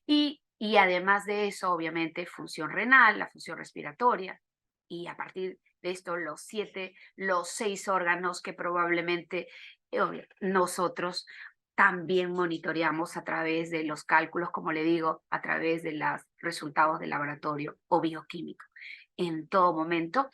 Y además de eso, obviamente, función renal, la función respiratoria, y a partir de esto, los 6 órganos que probablemente nosotros también monitoreamos a través de los cálculos, como le digo, a través de los resultados del laboratorio o bioquímico. En todo momento,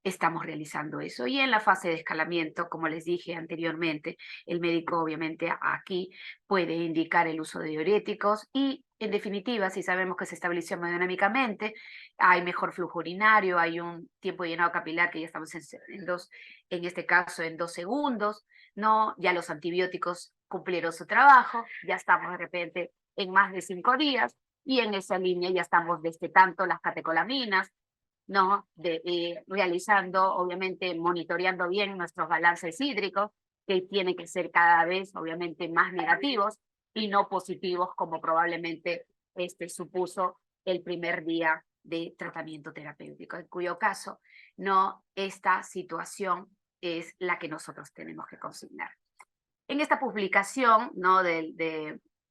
estamos realizando eso. Y en la fase de escalamiento, como les dije anteriormente, el médico obviamente aquí puede indicar el uso de diuréticos y, en definitiva, si sabemos que se estableció hemodinámicamente, hay mejor flujo urinario, hay un tiempo de llenado capilar que ya estamos en este caso en 2 segundos, ¿no? Ya los antibióticos cumplieron su trabajo, ya estamos de repente en más de 5 días y en esa línea ya estamos desde tanto las catecolaminas, ¿no? Realizando, obviamente, monitoreando bien nuestros balances hídricos, que tienen que ser cada vez, obviamente, más negativos y no positivos, como probablemente supuso el primer día de tratamiento terapéutico, en cuyo caso, no, esta situación es la que nosotros tenemos que consignar. En esta publicación, ¿no?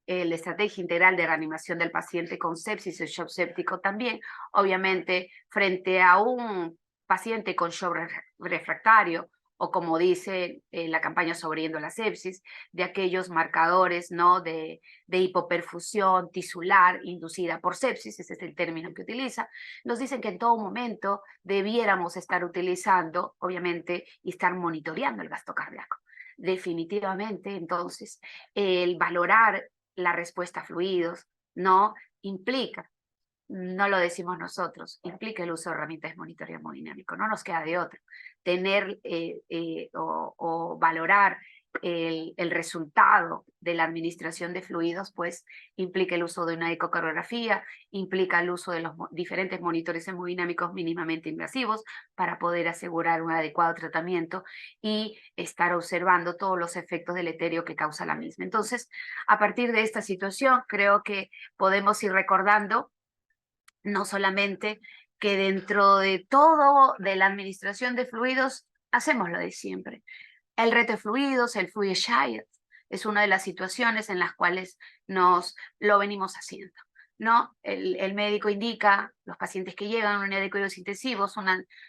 La estrategia integral de reanimación del paciente con sepsis y shock séptico también, obviamente, frente a un paciente con shock refractario, o como dice la campaña Sobreviviendo la sepsis, de aquellos marcadores, ¿no? de hipoperfusión tisular inducida por sepsis, ese es el término que utiliza, nos dicen que en todo momento debiéramos estar utilizando, obviamente, y estar monitoreando el gasto cardíaco. Definitivamente, entonces, el valorar la respuesta a fluidos no implica, no lo decimos nosotros, implica el uso de herramientas de monitoreo hemodinámico, no nos queda de otro. Tener o valorar el resultado de la administración de fluidos, pues implica el uso de una ecocardiografía, implica el uso de los diferentes monitores hemodinámicos mínimamente invasivos para poder asegurar un adecuado tratamiento y estar observando todos los efectos deleterios que causa la misma. Entonces, a partir de esta situación, creo que podemos ir recordando no solamente que dentro de todo de la administración de fluidos hacemos lo de siempre. El reto de fluidos, el Fluid Child, es una de las situaciones en las cuales nos lo venimos haciendo. ¿no? El médico indica, los pacientes que llegan a una unidad de cuidados intensivos,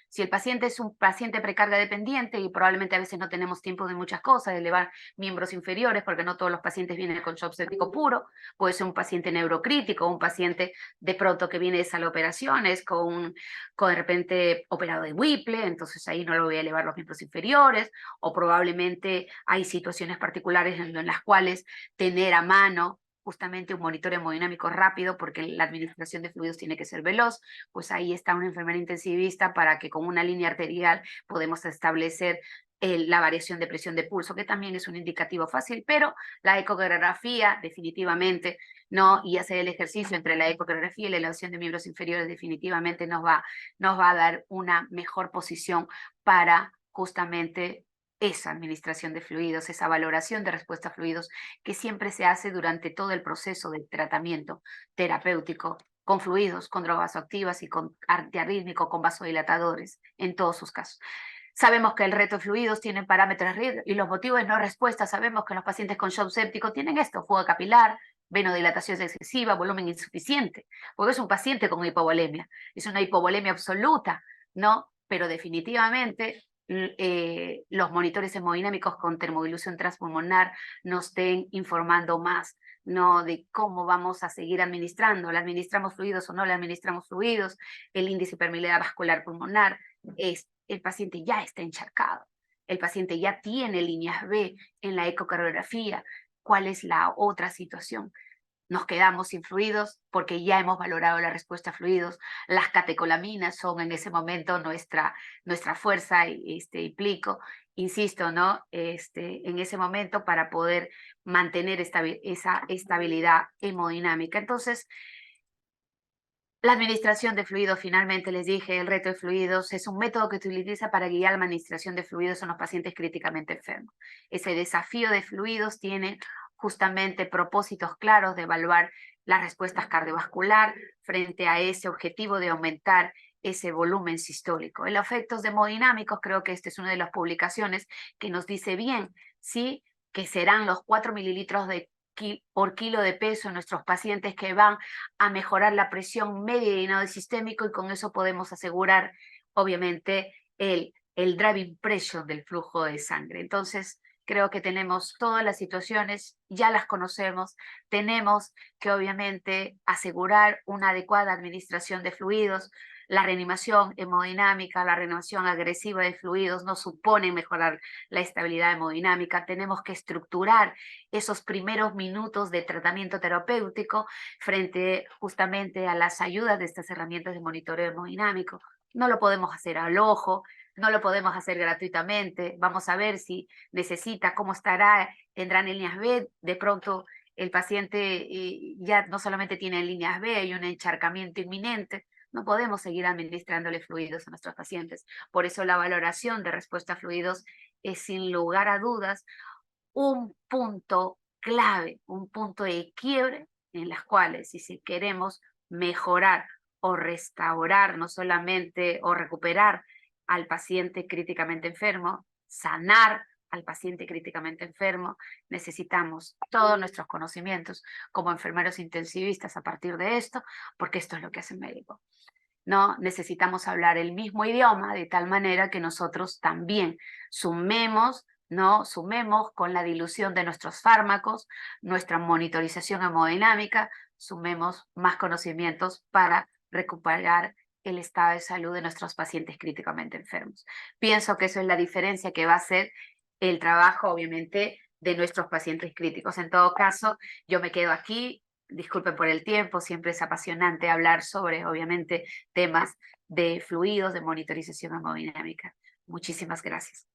si el paciente es un paciente precarga dependiente y probablemente a veces no tenemos tiempo de muchas cosas, de elevar miembros inferiores, porque no todos los pacientes vienen con shock séptico puro, puede ser un paciente neurocrítico, un paciente de pronto que viene de sala de operaciones, con de repente operado de Whipple, entonces ahí no lo voy a elevar los miembros inferiores, o probablemente hay situaciones particulares en las cuales tener a mano justamente un monitoreo hemodinámico rápido, porque la administración de fluidos tiene que ser veloz, pues ahí está una enfermera intensivista para que con una línea arterial podemos establecer la variación de presión de pulso, que también es un indicativo fácil, pero la ecografía definitivamente, ¿no? Y hacer el ejercicio entre la ecografía y la elevación de miembros inferiores definitivamente nos va a dar una mejor posición para justamente esa administración de fluidos, esa valoración de respuesta a fluidos que siempre se hace durante todo el proceso de tratamiento terapéutico con fluidos, con drogas vasoactivas y con antiarrítmico, con vasodilatadores, en todos sus casos. Sabemos que el reto de fluidos tiene parámetros y los motivos de no respuesta. Sabemos que los pacientes con shock séptico tienen esto, fuga capilar, venodilatación excesiva, volumen insuficiente, porque es un paciente con hipovolemia, es una hipovolemia absoluta, ¿no? Pero definitivamente los monitores hemodinámicos con termodilución transpulmonar nos estén informando más, ¿no? De cómo vamos a seguir administrando, ¿le administramos fluidos o no le administramos fluidos? El índice de permeabilidad vascular pulmonar, el paciente ya está encharcado, el paciente ya tiene líneas B en la ecocardiografía. ¿Cuál es la otra situación? Nos quedamos sin fluidos porque ya hemos valorado la respuesta a fluidos. Las catecolaminas son en ese momento nuestra fuerza y plico, insisto, ¿no? En ese momento para poder mantener esa estabilidad hemodinámica. Entonces, la administración de fluidos, finalmente les dije, el reto de fluidos es un método que se utiliza para guiar la administración de fluidos en los pacientes críticamente enfermos. Ese desafío de fluidos tiene justamente propósitos claros de evaluar las respuestas cardiovascular frente a ese objetivo de aumentar ese volumen sistólico. En los efectos hemodinámicos, creo que esta es una de las publicaciones que nos dice bien, ¿sí? Que serán los 4 mililitros por kilo de peso en nuestros pacientes que van a mejorar la presión media y llenado sistémico, y con eso podemos asegurar, obviamente, el driving pressure del flujo de sangre. Entonces, creo que tenemos todas las situaciones, ya las conocemos, tenemos que obviamente asegurar una adecuada administración de fluidos. La reanimación hemodinámica, la reanimación agresiva de fluidos no supone mejorar la estabilidad hemodinámica. Tenemos que estructurar esos primeros minutos de tratamiento terapéutico frente justamente a las ayudas de estas herramientas de monitoreo hemodinámico. No lo podemos hacer al ojo, no lo podemos hacer gratuitamente. Vamos a ver si necesita, cómo estará, tendrán líneas B. De pronto el paciente ya no solamente tiene líneas B, hay un encharcamiento inminente. No podemos seguir administrándole fluidos a nuestros pacientes. Por eso la valoración de respuesta a fluidos es sin lugar a dudas un punto clave, un punto de quiebre en las cuales si queremos mejorar o restaurar, no solamente o recuperar al paciente críticamente enfermo, sanar al paciente críticamente enfermo, necesitamos todos nuestros conocimientos como enfermeros intensivistas a partir de esto, porque esto es lo que hace el médico. ¿No? Necesitamos hablar el mismo idioma de tal manera que nosotros también sumemos, ¿no? Sumemos con la dilución de nuestros fármacos, nuestra monitorización hemodinámica, sumemos más conocimientos para recuperar el estado de salud de nuestros pacientes críticamente enfermos. Pienso que eso es la diferencia que va a hacer el trabajo, obviamente, de nuestros pacientes críticos. En todo caso, yo me quedo aquí. Disculpen por el tiempo, siempre es apasionante hablar sobre, obviamente, temas de fluidos, de monitorización hemodinámica. Muchísimas gracias.